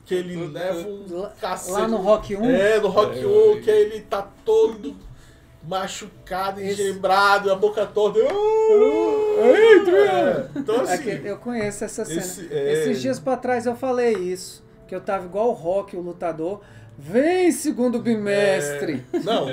Que ele leva um cacete. Lá no Rock 1? No Rock 1, que ele tá todo machucado, engembrado, a boca toda. Então, assim, eu conheço essa cena. Esses dias pra trás eu falei isso, que eu tava igual o Rock, o lutador. Vem, segundo bimestre! Não,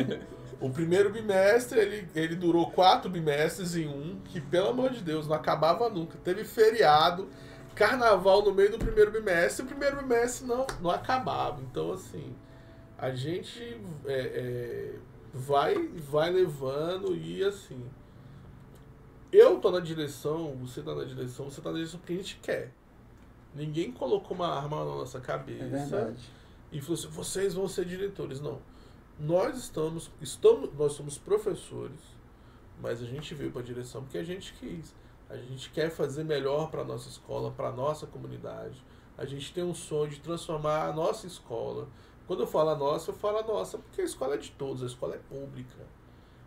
o primeiro bimestre, ele durou 4 bimestres em um, que, pelo amor de Deus, não acabava nunca. Teve feriado, carnaval no meio do primeiro bimestre, e o primeiro bimestre não acabava. Então, assim, a gente vai levando e, assim, eu tô na direção, você tá na direção porque a gente quer. Ninguém colocou uma arma na nossa cabeça. É verdade. E falou assim, vocês vão ser diretores. Não. Nós somos professores, mas a gente veio para a direção porque a gente quis. A gente quer fazer melhor para a nossa escola, para a nossa comunidade. A gente tem um sonho de transformar a nossa escola. Quando eu falo a nossa, eu falo a nossa, porque a escola é de todos, a escola é pública.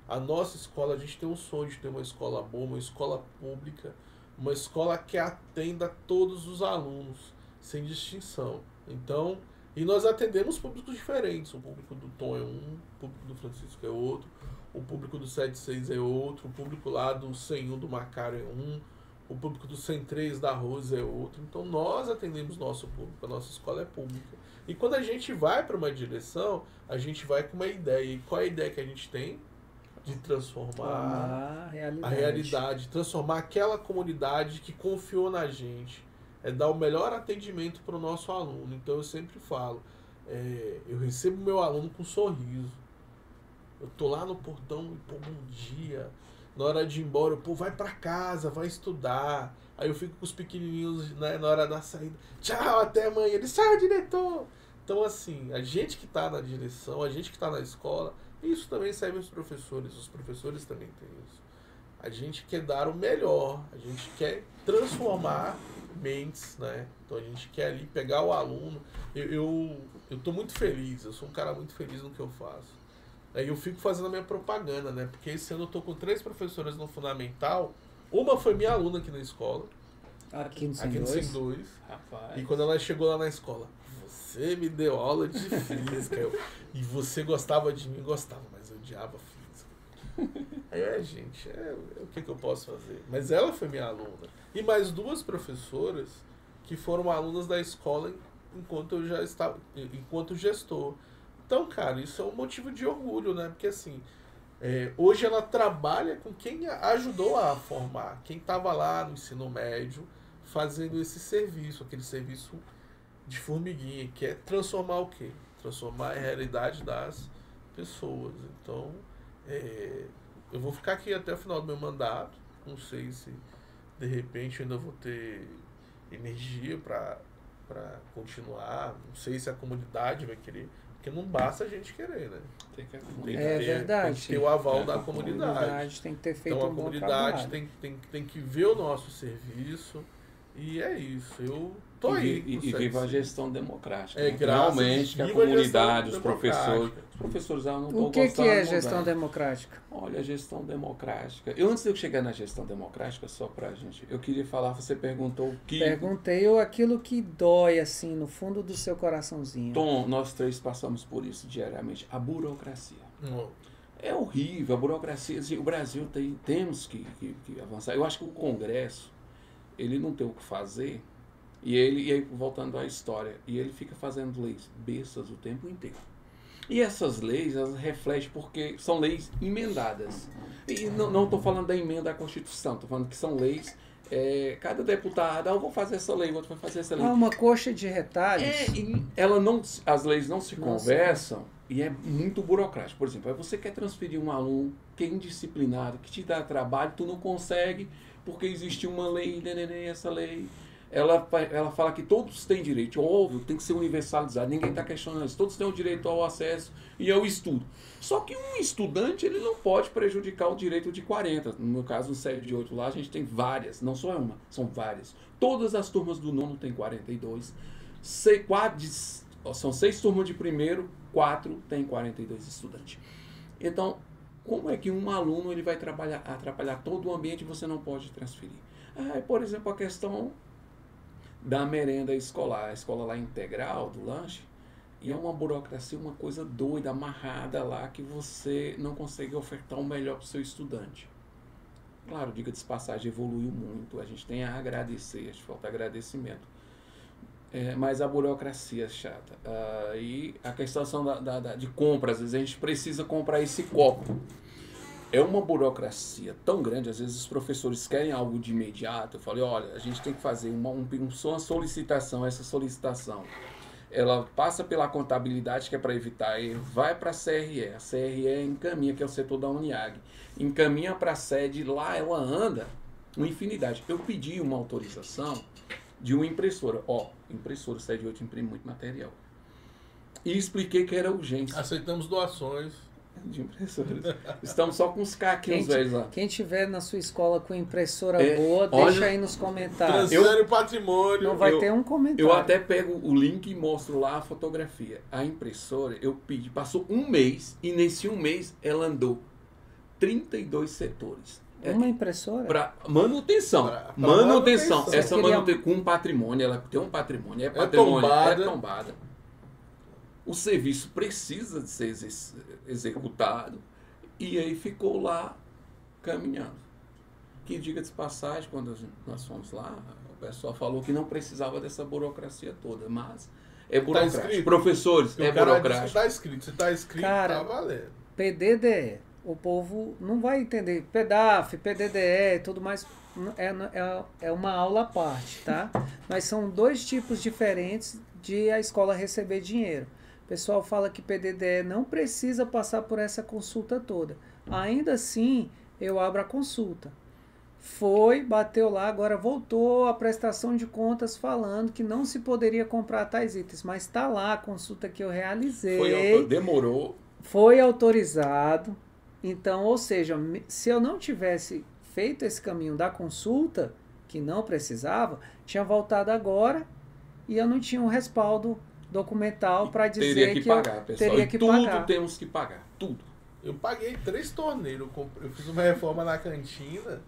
A nossa escola, a gente tem um sonho de ter uma escola boa, uma escola pública, uma escola que atenda todos os alunos, sem distinção. Então, e nós atendemos públicos diferentes. O público do Tom é um, o público do Francisco é outro, o público do 76 é outro, o público lá do 101 do Macário é um, o público do 103 da Rosa é outro. Então nós atendemos nosso público, a nossa escola é pública. E quando a gente vai para uma direção, a gente vai com uma ideia. E qual é a ideia que a gente tem? De transformar a realidade, transformar aquela comunidade que confiou na gente. É dar o melhor atendimento para o nosso aluno. Então eu sempre falo, eu recebo meu aluno com um sorriso. Eu tô lá no portão e, pô, bom dia. Na hora de ir embora, eu, pô, vai para casa, vai estudar. Aí eu fico com os pequenininhos, né, na hora da saída. Tchau, até amanhã. Eles, tchau, diretor. Então, assim, a gente que está na direção, a gente que está na escola, isso também serve aos professores. Os professores também têm isso. A gente quer dar o melhor. A gente quer transformar mentes, né? Então a gente quer ali pegar o aluno. Eu tô muito feliz, eu sou um cara muito feliz no que eu faço. Aí eu fico fazendo a minha propaganda, né? Porque esse ano eu tô com 3 professoras no fundamental. Uma foi minha aluna aqui na escola. Aqui no Aqui no SIM 2. Rapaz. E quando ela chegou lá na escola, você me deu aula de física. E você gostava de mim, gostava, mas eu odiava física. Aí, gente, o que eu posso fazer? Mas ela foi minha aluna. E mais 2 professoras que foram alunas da escola enquanto eu já estava, enquanto gestor. Então, cara, isso é um motivo de orgulho, né? Porque assim, hoje ela trabalha com quem ajudou a formar, quem estava lá no ensino médio fazendo esse serviço, aquele serviço de formiguinha, que é transformar o quê? Transformar a realidade das pessoas. Então, eu vou ficar aqui até o final do meu mandato, não sei se de repente eu ainda vou ter energia para continuar, não sei se a comunidade vai querer, porque não basta a gente querer, né? Tem que verdade. Tem que ter o aval da comunidade. Tem que ter feito então a um bom comunidade trabalho. tem que ver o nosso serviço e é isso. Eu tô aí. E viva a gestão democrática. É, né? graças, Realmente, que a viva a comunidade, os gestão professores. Os professores não estão O que gostando é de gestão mudar. democrática? Olha, a gestão democrática. Antes de eu chegar na gestão democrática, só pra gente, eu queria falar, você perguntou o que. Perguntei aquilo que dói, assim, no fundo do seu coraçãozinho. Tom, nós 3 passamos por isso diariamente. A burocracia. Não. É horrível, a burocracia. Assim, o Brasil temos que avançar. Eu acho que o Congresso, ele não tem o que fazer. E aí, voltando à história, e ele fica fazendo leis bestas o tempo inteiro. E essas leis, elas refletem porque são leis emendadas. E não estou falando da emenda à Constituição, estou falando que são leis, cada deputado, eu vou fazer essa lei, outro vai fazer essa lei. Uma coxa de retalhos. E as leis não se conversam e é muito burocrático. Por exemplo, aí você quer transferir um aluno que é indisciplinado, que te dá trabalho, tu não consegue porque existe uma lei, essa lei. Ela fala que todos têm direito, óbvio, tem que ser universalizado, ninguém está questionando isso, todos têm o direito ao acesso e ao estudo. Só que um estudante, ele não pode prejudicar o direito de 40. No meu caso, no 7 de 8 lá, a gente tem várias, não só uma, são várias. Todas as turmas do nono tem 42, são 6 turmas de primeiro, 4 tem 42 estudantes. Então, Como é que um aluno ele vai atrapalhar todo o ambiente e você não pode transferir? Por exemplo, a questão da merenda escolar. A escola lá integral, do lanche, e é uma burocracia, uma coisa doida, amarrada lá, que você não consegue ofertar o melhor para o seu estudante. Claro, diga de passagem, evoluiu muito. A gente tem a agradecer, acho que falta agradecimento. Mas a burocracia é chata. E a questão de compra, às vezes a gente precisa comprar esse copo. É uma burocracia tão grande, às vezes os professores querem algo de imediato. Eu falei, olha, a gente tem que fazer uma solicitação, essa solicitação. Ela passa pela contabilidade, que é para evitar erro, vai para a CRE encaminha, que é o setor da Uniag, encaminha para a sede, lá ela anda uma infinidade. Eu pedi uma autorização de uma impressora, impressora, sede 8 imprime muito material, e expliquei que era urgência. Aceitamos doações de impressoras. Estamos só com os caquinhos velhos lá. Quem tiver na sua escola com impressora boa, deixa aí nos comentários. Transfere o patrimônio. Não vai ter um comentário. Eu até pego o link e mostro lá a fotografia. A impressora, eu pedi, passou um mês, e nesse um mês ela andou 32 setores. Uma impressora? Para manutenção. Manutenção. Essa manutenção com patrimônio, ela tem um patrimônio, patrimônio, é tombada. O serviço precisa de ser executado, e aí ficou lá caminhando. Que, diga de passagem, quando nós fomos lá, o pessoal falou que não precisava dessa burocracia toda, mas é burocrático. Tá, professores, é burocrático. Está escrito, se está escrito, cara, tá valendo. PDDE, o povo não vai entender. PEDAF, PDDE e tudo mais, é uma aula à parte, tá? Mas são dois tipos diferentes de a escola receber dinheiro. O pessoal fala que PDDE não precisa passar por essa consulta toda. Ainda assim, eu abro a consulta. Bateu lá, agora voltou a prestação de contas falando que não se poderia comprar tais itens. Mas está lá a consulta que eu realizei. Demorou. Foi autorizado. Então, ou seja, se eu não tivesse feito esse caminho da consulta, que não precisava, tinha voltado agora e eu não tinha um respaldo documental para dizer que pagar, eu pessoal. teria que tudo pagar. Temos que pagar, tudo. Eu paguei 3 torneiros, eu fiz uma reforma na cantina.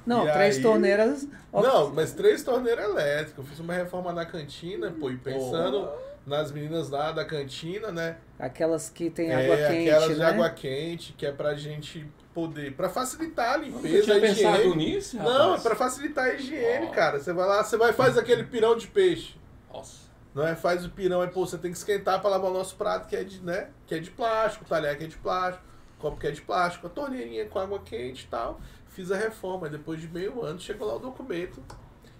Não, 3 torneiras... Não, mas 3 torneiras elétricas. Eu fiz uma reforma na cantina, e pensando nas meninas lá da cantina, né? Aquelas que tem água quente, aquelas de né? água quente, que é pra gente poder... Pra facilitar a limpeza, Você tinha a higiene. pensado nisso, rapaz? Não, é pra facilitar a higiene, cara. Você vai lá, faz aquele pirão de peixe. Nossa. Não é? Faz o pirão, aí, você tem que esquentar para lavar o nosso prato, que é de plástico, o talher que é de plástico, o copo que é de plástico, a torneirinha com água quente e tal. Fiz a reforma, depois de meio ano chegou lá o documento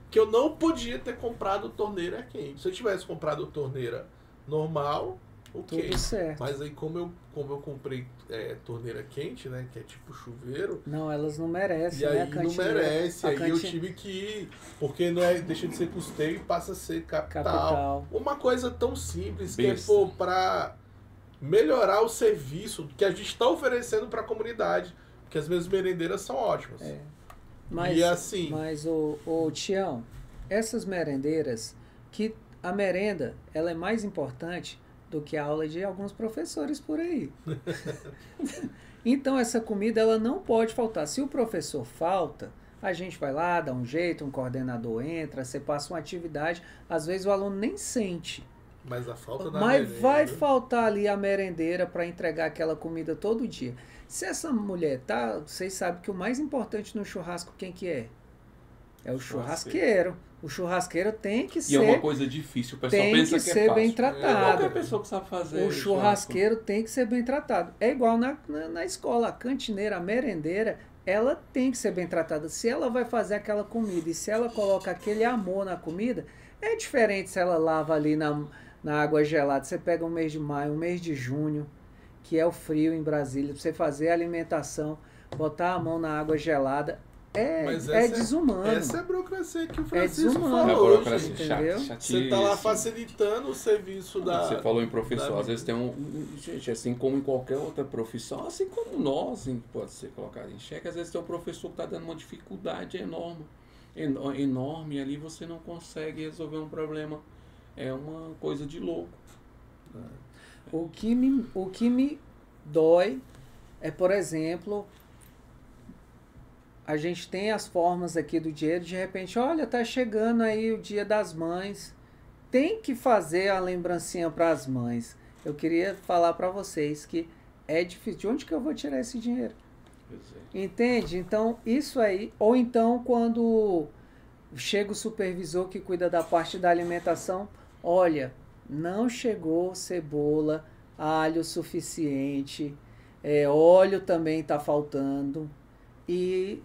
que eu não podia ter comprado torneira quente. Se eu tivesse comprado torneira normal, ok. Tudo certo. Mas aí como eu comprei torneira quente, né, que é tipo chuveiro... Não, elas não merecem, E aí né? não merece, aí eu tive que ir, porque não é, deixa de ser custeio e passa a ser capital. Uma coisa tão simples que é, para melhorar o serviço que a gente está oferecendo para a comunidade, porque as minhas merendeiras são ótimas. Mas, e assim... Mas, ô Tião, essas merendeiras, que a merenda, ela é mais importante do que a aula de alguns professores por aí. Então, essa comida, ela não pode faltar. Se o professor falta, a gente vai lá, dá um jeito, um coordenador entra, você passa uma atividade, às vezes o aluno nem sente. Mas a falta da Mas merenda... vai faltar ali a merendeira para entregar aquela comida todo dia. Se essa mulher tá, vocês sabem que o mais importante no churrasco, quem que é? É o churrasqueiro. O churrasqueiro tem que ser... E é uma coisa difícil, o pessoal pensa que é fácil. Tem que ser bem tratado. Qualquer pessoa que sabe fazer. O churrasqueiro tem que ser bem tratado. É igual na escola, a cantineira, a merendeira, ela tem que ser bem tratada. Se ela vai fazer aquela comida e se ela coloca aquele amor na comida, é diferente se ela lava ali na água gelada. Você pega um mês de maio, um mês de junho, que é o frio em Brasília, pra você fazer a alimentação, botar a mão na água gelada, é desumano. Essa é a burocracia que o Francisco desumano. falou. É a burocracia entendeu? Você está lá facilitando o serviço da... Você falou em professor, às vezes tem gente, assim como em qualquer outra profissão, assim como nós, pode ser colocado em xeque, às vezes tem um professor que está dando uma dificuldade enorme, ali você não consegue resolver um problema. É uma coisa de louco. O que me dói é, por exemplo, a gente tem as formas aqui do dinheiro, de repente, olha, tá chegando aí o Dia das Mães, tem que fazer a lembrancinha para as mães. Eu queria falar para vocês que é difícil. De onde que eu vou tirar esse dinheiro? Entende? Então, isso aí. Ou então, quando chega o supervisor que cuida da parte da alimentação, olha, não chegou cebola, alho suficiente, óleo também está faltando. E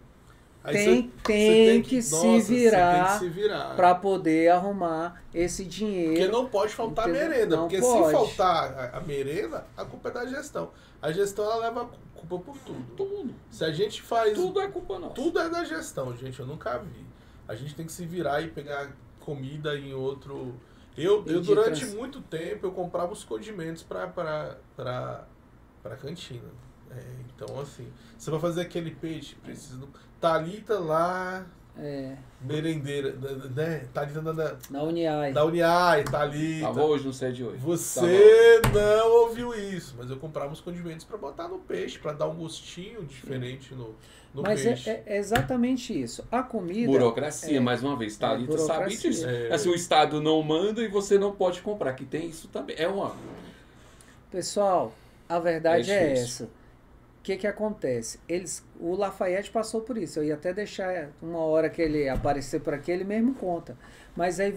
tem que se virar para poder arrumar esse dinheiro. Porque não pode faltar merenda. Não porque pode. se faltar a merenda, a culpa é da gestão. A gestão, ela leva a culpa por tudo. Tudo. Se a gente faz... Tudo é culpa nossa. Tudo é da gestão, gente. Eu nunca vi. A gente tem que se virar e pegar comida em outro... Eu durante muito tempo, eu comprava os condimentos para cantina. Então, assim, você vai fazer aquele peixe, precisa... Thalita lá... merendeira, né? Thalita na Uniai. Da Uniai, Thalita. Tava hoje no 7 de hoje. Você não ouviu isso, mas eu comprava os condimentos para botar no peixe, para dar um gostinho diferente no mas peixe. É exatamente isso. A comida... Burocracia, mais uma vez. Thalita sabe disso. Assim, o Estado não manda e você não pode comprar, que tem isso também. Pessoal, a verdade é essa. O que acontece? O Lafayette passou por isso. Eu ia até deixar uma hora que ele aparecer por aqui, ele mesmo conta. Mas aí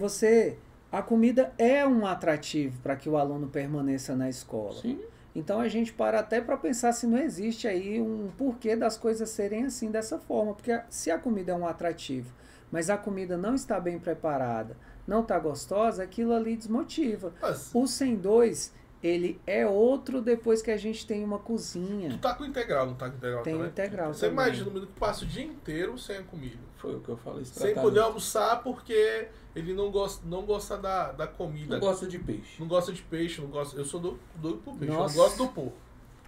a comida é um atrativo para que o aluno permaneça na escola. Sim. Então a gente para até para pensar se não existe aí um porquê das coisas serem assim, dessa forma. Porque se a comida é um atrativo, mas a comida não está bem preparada, não está gostosa, aquilo ali desmotiva. O 102... ele é outro depois que a gente tem uma cozinha. Tu tá com integral, não tá com integral tem também? Integral Você também. imagina o menino que passa o dia inteiro sem a comida. Foi o que eu falei. Sem poder almoçar porque ele não gosta da comida. Não gosta de peixe. Não gosta de peixe, não gosta... Eu sou doido por peixe, Nossa. eu não gosto do porco.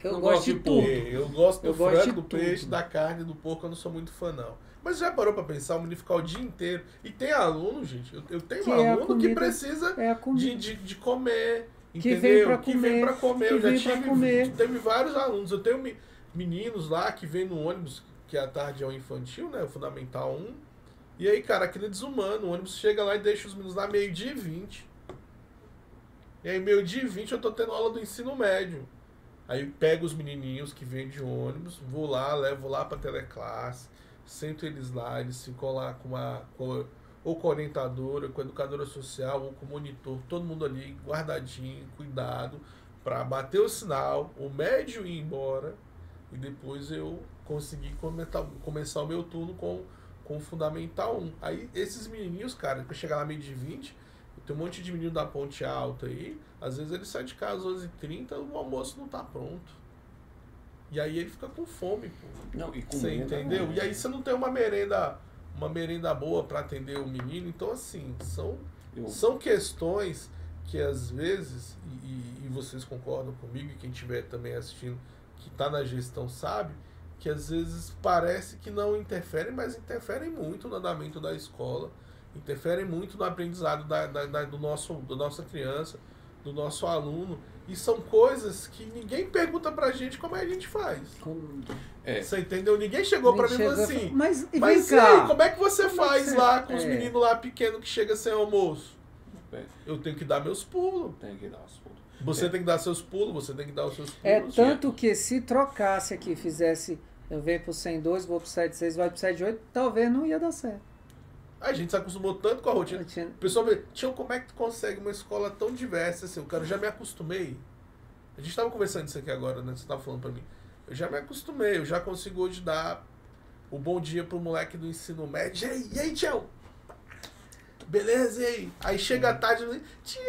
Eu gosto de tudo. Eu gosto do gosto frango, de do tudo. peixe, da carne, do porco, eu não sou muito fã, não. Mas já parou pra pensar, o menino ficar o dia inteiro... E tem aluno, gente, eu tenho Que um aluno que precisa de comer... Entendeu? Que vem pra comer. Eu já teve vários alunos. Eu tenho meninos lá que vêm no ônibus, que à tarde é o infantil, né? O Fundamental 1. E aí, cara, aquilo é desumano. O ônibus chega lá e deixa os meninos lá 12h20. E aí, 12h20 eu tô tendo aula do ensino médio. Aí pego os menininhos que vêm de ônibus, vou lá, levo lá pra teleclasse, sento eles lá, eles ficam lá ou com a orientadora, com a educadora social, ou com o monitor, todo mundo ali guardadinho, cuidado, para bater o sinal, o médio ir embora, e depois eu conseguir começar o meu turno com o Fundamental 1. Aí esses menininhos, cara, para chegar lá meio de 20, tem um monte de menino da Ponte Alta aí, às vezes ele sai de casa às 11h30, o almoço não tá pronto. E aí ele fica com fome, pô. Não, e você entendeu? E aí você não tem uma merenda boa para atender o menino. Então, assim, são questões que às vezes, e vocês concordam comigo, e quem estiver também assistindo, que está na gestão sabe, que às vezes parece que não interferem, mas interferem muito no andamento da escola, interferem muito no aprendizado da nossa criança, do nosso aluno. E são coisas que ninguém pergunta pra gente como é que a gente faz. Você entendeu? Ninguém chegou pra mim e falou assim, mas e aí, como é que você faz lá com os meninos lá pequenos que chegam sem almoço? Eu tenho que dar meus pulos. Tem que dar os pulos. Você tem que dar seus pulos, você tem que dar os seus pulos. Tanto que se trocasse aqui, fizesse, eu venho pro 102, vou pro 76, vai pro 78, talvez não ia dar certo. A gente se acostumou tanto com a rotina. O pessoal me Tião, como é que tu consegue uma escola tão diversa assim? Eu já me acostumei. A gente estava conversando isso aqui agora, né? Você estava falando para mim. Eu já me acostumei, eu já consigo hoje dar o bom dia pro moleque do ensino médio. E aí, Tião? Beleza, e aí? Aí chega a tarde, tio.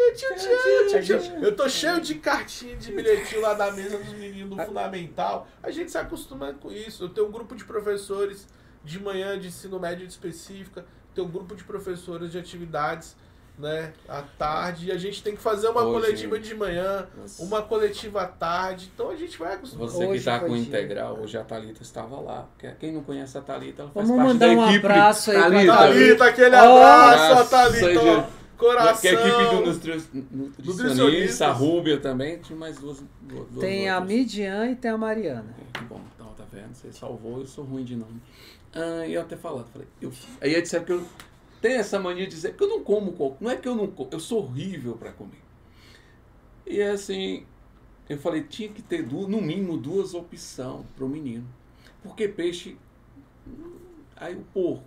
Eu tô cheio de cartinha de bilhetinho lá da mesa dos meninos do Fundamental. A gente se acostuma com isso. Eu tenho um grupo de professores de manhã de ensino médio específica. Tem um grupo de professores de atividades, né, à tarde, e a gente tem que fazer uma coletiva de manhã, uma coletiva à tarde, então a gente vai acostumar. Você que está com integral, hoje a Thalita estava lá, quem não conhece a Thalita, ela faz Vamos parte mandar da um equipe. abraço aí Thalita, aquele abraço, Thalita. Coração. Que a equipe do nutricionista, a Rúbia também, tinha mais duas Tem a outras. Midian e tem a Mariana. Que bom, então, tá vendo? Você salvou, eu sou ruim de nome. E eu até falando, falei, aí eu disseram que eu tenho essa mania de dizer que eu não como coco. Não é que eu não como, eu sou horrível para comer. E assim, eu falei, tinha que ter no mínimo 2 opções para o menino. Porque peixe, aí o porco.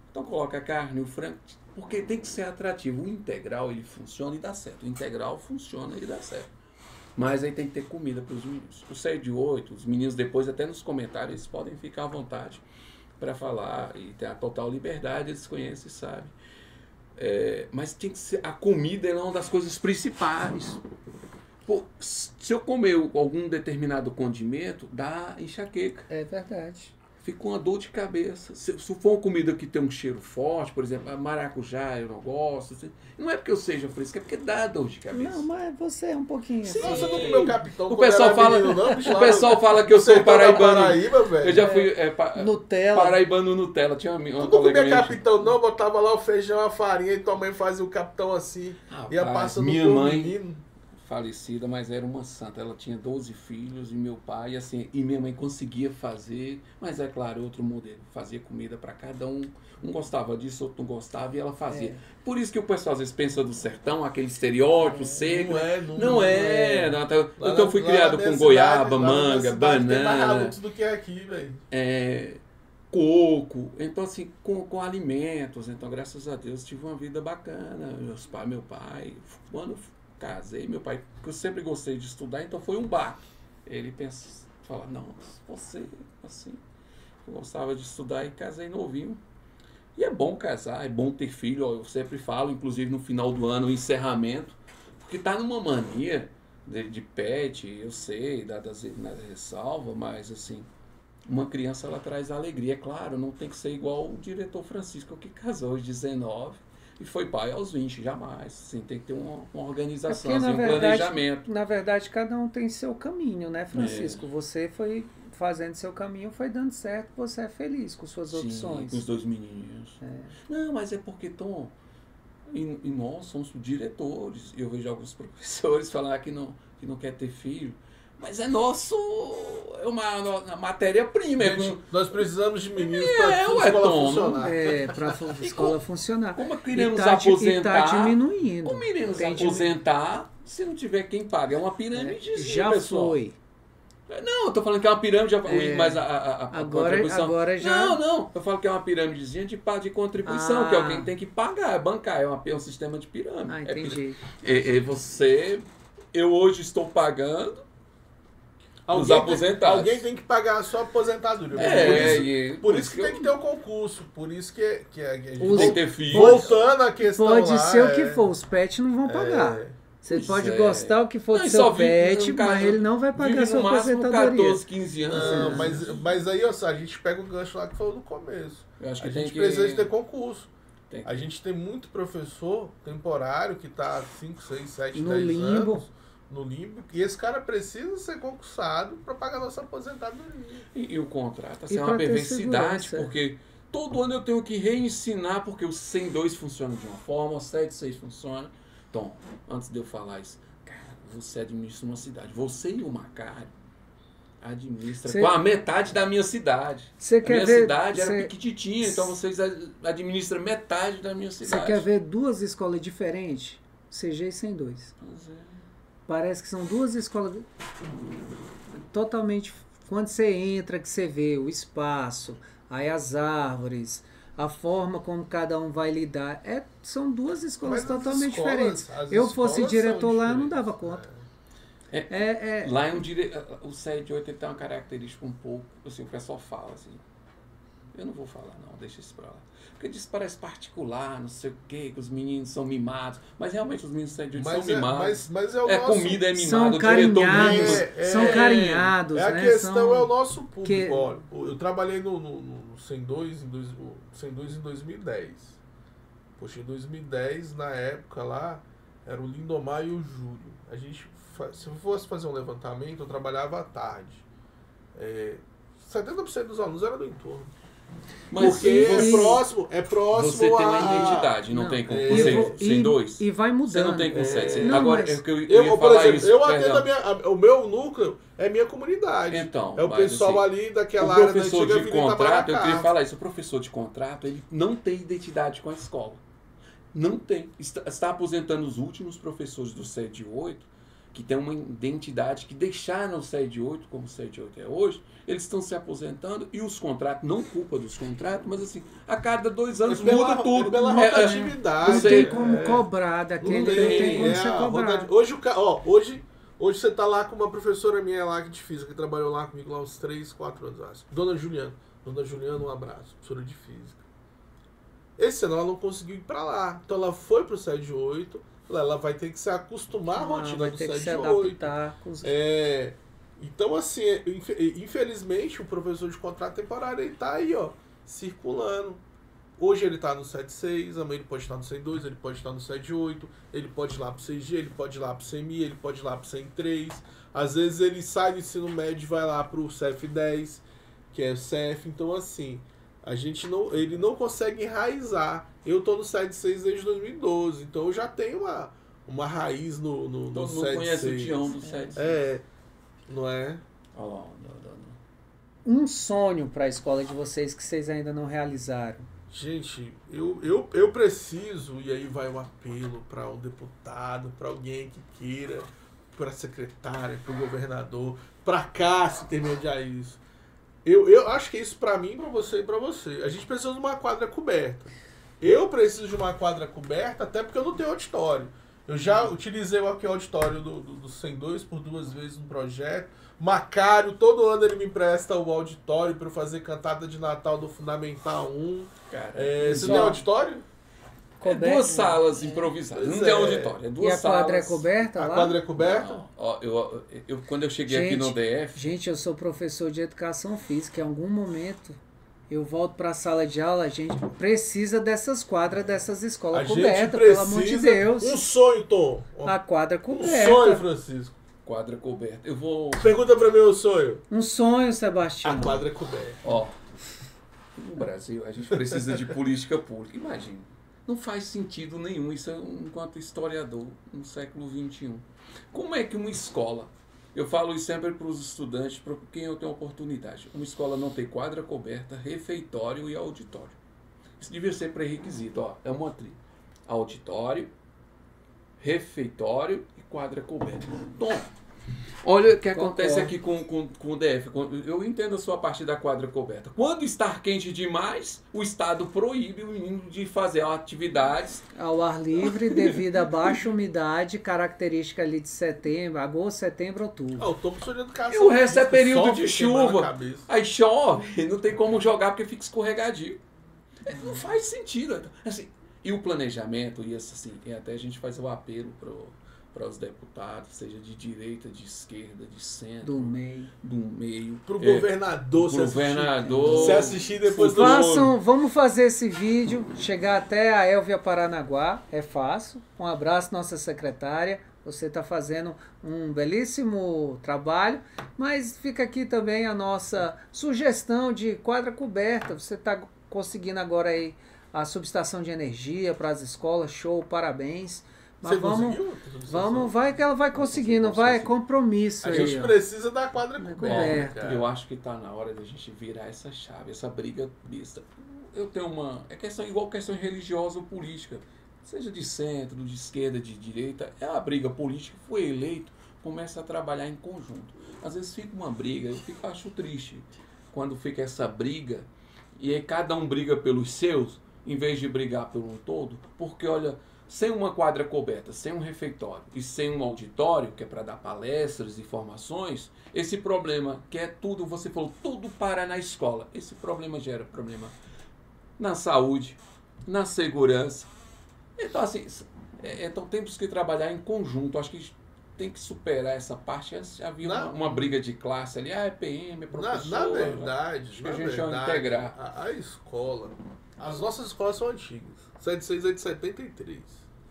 Então coloca a carne, o frango, porque tem que ser atrativo. O integral, ele funciona e dá certo. O integral funciona e dá certo. Mas aí tem que ter comida para os meninos. O 7 de 8, os meninos depois, até nos comentários, eles podem ficar à vontade para falar. E tem a total liberdade, eles conhecem e sabem. Mas tem que ser, a comida é uma das coisas principais. Pô, se eu comer algum determinado condimento, dá enxaqueca. É verdade. Fica uma dor de cabeça. Se for uma comida que tem um cheiro forte, por exemplo, a maracujá eu não gosto. Assim, não é porque eu seja fresco, é porque dá dor de cabeça. Não, mas você é um pouquinho Sim, assim. você não comeu capitão. O pessoal fala que eu sou paraibano. Paraíba, velho. Eu já fui Nutella. paraibano Nutella. Tinha uma Tu não colega comia minha. capitão, não? Botava lá o feijão, a farinha e tua mãe fazia o capitão assim. Ia Rapaz, passando minha pro mãe, menino. falecida, mas era uma santa. Ela tinha 12 filhos e meu pai, assim, e minha mãe conseguia fazer, mas é claro, outro modelo. Fazia comida para cada um. Um gostava disso, outro não gostava e ela fazia. Por isso que o pessoal às vezes pensa do sertão, aquele estereótipo seco. Não é. Então eu fui criado com goiaba, manga, banana. Tem mais adultos do que aqui, velho. Coco, então assim, com alimentos. Então, graças a Deus, tive uma vida bacana. Meu pai, quando casei, meu pai, que eu sempre gostei de estudar, então foi um baque. Ele fala, não, você, assim, eu gostava de estudar e casei novinho. E é bom casar, é bom ter filho, ó, eu sempre falo, inclusive no final do ano, o encerramento, porque tá numa mania de pet, eu sei, da ressalva, mas assim, uma criança ela traz alegria, é claro, não tem que ser igual o diretor Francisco que casou aos 19 e foi pai aos 20, jamais. Assim, tem que ter uma organização, porque, assim, um planejamento. Na verdade, cada um tem seu caminho, né, Francisco? Você foi fazendo seu caminho, foi dando certo, você é feliz com suas opções. Com os 2 menininhos. Não, mas é porque, Tom, e nós somos diretores. Eu vejo alguns professores falar que não quer ter filho. Mas é nosso, é uma matéria-prima. Nós precisamos de meninos para a escola funcionar. Para a escola funcionar. Como queremos aposentar? E tá diminuindo. Como iremos aposentar se não tiver quem paga? É uma pirâmide, já pessoal. Foi. Não, eu tô falando que é uma pirâmide, mas agora já... Não, eu falo que é uma pirâmidezinha de contribuição, que alguém tem que pagar, bancar, é um sistema de pirâmide. Entendi. Eu hoje estou pagando os aposentados. Alguém tem que pagar a sua aposentadoria. Por isso que tem que ter o concurso. Por isso que a gente tem que ter filhos. Voltando à questão pode lá, ser o que for, os pets não vão pagar. Você pode gostar o que for do seu pet, mas ele não vai pagar a sua aposentadoria. 14, 15 anos. Mas aí, a gente pega o gancho lá que falou no começo. Eu acho que a gente precisa de ter concurso. A gente tem muito professor temporário que está 5, 6, 7, 10 anos no limbo, e esse cara precisa ser concursado para pagar a nossa aposentadoria. E o contrato assim, é uma perversidade, porque todo ano eu tenho que reensinar, porque o 102 funciona de uma forma, o 76 funciona. Então, antes de eu falar isso, cara, você administra uma cidade. Você e o Macário administram com a metade da minha cidade. Cidade era pequititinha, então vocês administram metade da minha cidade. Você quer ver 2 escolas diferentes? CG e 102. Pois é. Parece que são 2 escolas totalmente... Quando você entra, que você vê o espaço, aí as árvores, a forma como cada um vai lidar. São 2 escolas totalmente diferentes. Eu fosse diretor lá, eu não dava conta. Lá o 7 de 8 ele tem uma característica um pouco, assim, o pessoal fala assim, eu não vou falar não, deixa isso pra lá. Porque diz parece particular, não sei o quê, que os meninos são mimados. Mas realmente os meninos são mimados. Mas é o nosso... comida é mimado, são carinhados, são carinhados. A questão é o nosso público. Olha, eu trabalhei no 102 em 2010. Poxa, em 2010, na época lá, era o Lindomar e o Júlio. Se eu fosse fazer um levantamento, eu trabalhava à tarde. 70% dos alunos eram do entorno. Mas Porque você, é próximo você tem uma a... identidade, não tem com E sem dois? E vai mudando. Você não tem com 7. Não, Agora, mas- é que eu Eu, ia por falar exemplo, isso. eu perdão. atendo o meu núcleo, é minha comunidade. Então, é o mas, pessoal assim, ali O daquela área da professor antiga de Avenida contrato, eu Itamaracá. queria falar isso, o professor de contrato, ele não tem identidade com a escola. Não tem. Está aposentando os últimos professores do SED 8, que tem uma identidade, que deixaram o SED 8 como o SED 8 é hoje, eles estão se aposentando e os contratos, não culpa dos contratos, mas assim, a cada 2 anos muda tudo. É pela rotatividade. Não tem como cobrar Não daquele, não tem como ser a cobrado. Hoje você tá lá com uma professora minha lá de física, que trabalhou lá comigo lá uns 3, 4 anos, acho. Dona Juliana, um abraço, professora de física. Esse ano ela não conseguiu ir pra lá. Então ela foi pro SED 8, ela vai ter que se acostumar à rotina vai do ter que se SED 8. adaptar com os... Então, assim, infelizmente, o professor de contrato temporário, ele tá aí, ó, circulando. Hoje ele tá no 7.6, amanhã ele pode estar no 102, ele pode estar no 7.8, ele pode ir lá pro 6G, ele pode ir lá pro CMI, ele pode ir lá pro 103. Às vezes ele sai do ensino médio e vai lá pro CF10, que é o CF. Então, assim, ele não consegue enraizar. Eu tô no 7.6 desde 2012, então eu já tenho uma raiz no Todo mundo 7.6. conhece o Tião do 7. Não é? Olha lá, Um sonho para a escola de vocês que vocês ainda não realizaram. Gente, eu preciso, e aí vai um apelo para um deputado, para alguém que queira, para a secretária, para o governador, para cá se intermediar isso. Eu acho que é isso para mim, para você e para você. A gente precisa de uma quadra coberta. Eu preciso de uma quadra coberta, até porque eu não tenho auditório. Eu já utilizei aqui o auditório do 102 por 2 vezes no projeto. Macário, todo ano ele me empresta o auditório para eu fazer cantada de Natal do Fundamental 1. Cara, Você tem auditório? é 2 salas improvisadas, não tem auditório, é 2 E a salas. quadra é coberta A lá? quadra é coberta? Não, ó, quando eu cheguei aqui no DF, Gente, eu sou professor de educação física. Em algum momento eu volto para a sala de aula, a gente precisa dessas quadras, dessas escolas cobertas, pelo amor de Deus. Um sonho, Tom. A quadra Um coberta. sonho, Francisco. quadra coberta. Eu vou. Pergunta pra mim o sonho. Um sonho, Sebastião. A quadra é coberta. Ó, no Brasil a gente precisa de política pública. Imagina, não faz sentido nenhum isso enquanto historiador no século XXI. Como é que uma escola, eu falo isso sempre para os estudantes, para quem eu tenho oportunidade, uma escola não tem quadra coberta, refeitório e auditório. Isso devia ser pré-requisito, ó, é uma trilha. Auditório, refeitório e quadra coberta. Tom, olha o que acontece aqui com o DF. Eu entendo a sua parte da quadra coberta. Quando está quente demais, o Estado proíbe o menino de fazer atividades Ao ar livre, devido à baixa umidade, característica ali de setembro, agosto, setembro, outubro. Eu tô professor de educação. E o resto é física, período sol de queimando a chuva. cabeça. Aí chove, não tem como jogar porque fica escorregadio. Não faz sentido. Assim, e o planejamento, e assim, e até a gente faz o apelo para os deputados, seja de direita, de esquerda, de centro, Do meio. do meio. Pro governador, Pro governador. Se assistir depois do Façam, vamos fazer esse vídeo, chegar até a Elvia Paranaguá, é fácil. Um abraço, nossa secretária. Você está fazendo um belíssimo trabalho, mas fica aqui também a nossa sugestão de quadra coberta. Você está conseguindo agora aí a subestação de energia para as escolas, show, parabéns. Mas Você conseguiu? vai que ela vai conseguindo, vai, é compromisso A aí. gente ó. precisa da quadra coberta. coberta. cara. Eu acho que está na hora da gente virar essa chave, essa briga besta. Eu tenho uma. É questão igual questão religiosa ou política. Seja de centro, de esquerda, de direita, é a briga política, foi eleito, começa a trabalhar em conjunto. Às vezes fica uma briga, acho triste quando fica essa briga e aí cada um briga pelos seus, em vez de brigar pelo um todo, porque olha, sem uma quadra coberta, sem um refeitório e sem um auditório, que é para dar palestras e formações, esse problema, que é tudo, você falou, tudo para na escola, esse problema gera problema na saúde, na segurança. Então, assim, então temos que trabalhar em conjunto. Acho que tem que superar essa parte. Antes havia uma briga de classe ali. É PM, é professor. Na verdade, acho que a gente vai integrar. A escola, as nossas escolas são antigas. 76 é de 73.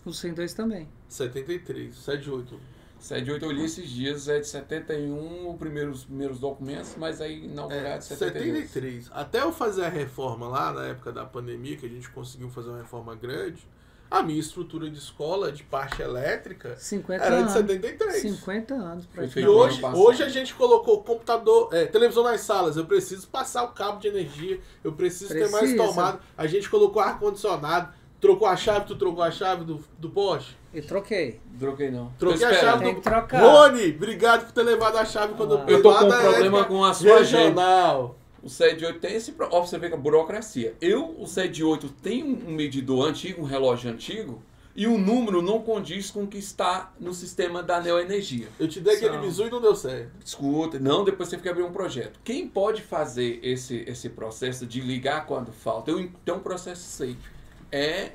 O 102 também. 73, 78. 7.8 eu li esses dias, é de 71 os primeiros documentos, mas aí inaugurado de 72. 73. Até eu fazer a reforma lá, na época da pandemia, que a gente conseguiu fazer uma reforma grande, a minha estrutura de escola, de parte elétrica, 50 era anos. de 73. 50 anos Foi praticamente. E feito hoje, ano passado. hoje a gente colocou computador, televisão nas salas. Eu preciso passar o cabo de energia, eu preciso ter mais Precisa. tomada. A gente colocou ar-condicionado, trocou a chave, tu trocou a chave do poste? E troquei. Troquei não. Troquei Tô a esperando. chave Tem do... que trocar. Rony, obrigado por ter levado a chave quando Ah. Eu tô lá com um da problema elétrica com a sua agenda. regional. O 7.8 tem esse... Ó, você vê que a burocracia. O 7.8 tem um medidor antigo, um relógio antigo, e o número não condiz com o que está no sistema da Neoenergia. Eu te dei aquele São. bizu e não deu certo. Escuta, não, depois você fica abrir um projeto. Quem pode fazer esse processo de ligar quando falta? Tem um processo safe. É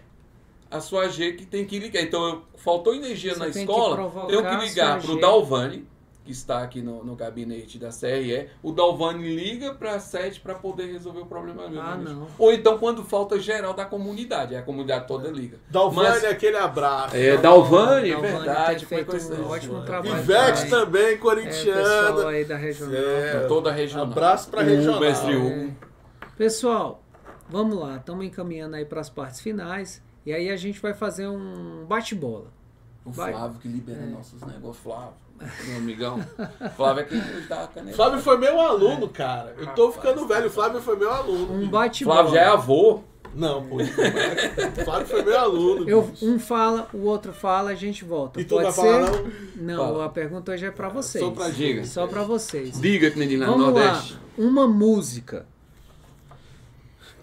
a sua AG que tem que ligar. Então, faltou energia Você na tem que escola, provocar tenho que a ligar sua para o AG. Dalvani, que está aqui no gabinete da CRE. O Dalvani liga para a sede para poder resolver o problema mesmo. Ah, não. Ou então, quando falta geral da comunidade, a comunidade toda liga. Dalvani, Mas- aquele abraço. Dalvani, Dalvani verdade. tem feito foi coisa- um ótimo trabalho. Ivete também, É, pessoal corintiana. aí da regional. É, Toda a regional. Abraço pra O regional. mestre Hugo. É. Pessoal, vamos lá, estamos encaminhando aí para as partes finais e aí a gente vai fazer um bate-bola. O Vai. Flávio que libera nossos negócios, Flávio, meu amigão. Flávio é quem nos dá a caneta. Flávio foi meu aluno, cara. Eu tô ficando velho. O Flávio foi meu aluno. Um bicho. bate-bola. Flávio já é avô. Não, pô. O Flávio foi meu aluno. bicho. Um fala, o outro fala, a gente volta. E tu não Pode vai ser? falar, não? Não, Fala. a pergunta hoje é para vocês. Só pra Diga. Só para vocês. Diga que nem lá no Vamos lá, Nordeste. uma música.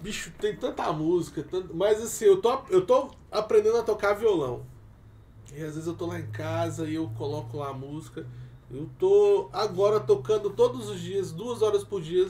Bicho, tem tanta música, mas assim, eu tô aprendendo a tocar violão. E às vezes eu tô lá em casa e eu coloco lá a música. Eu tô agora tocando todos os dias, 2 horas por dia,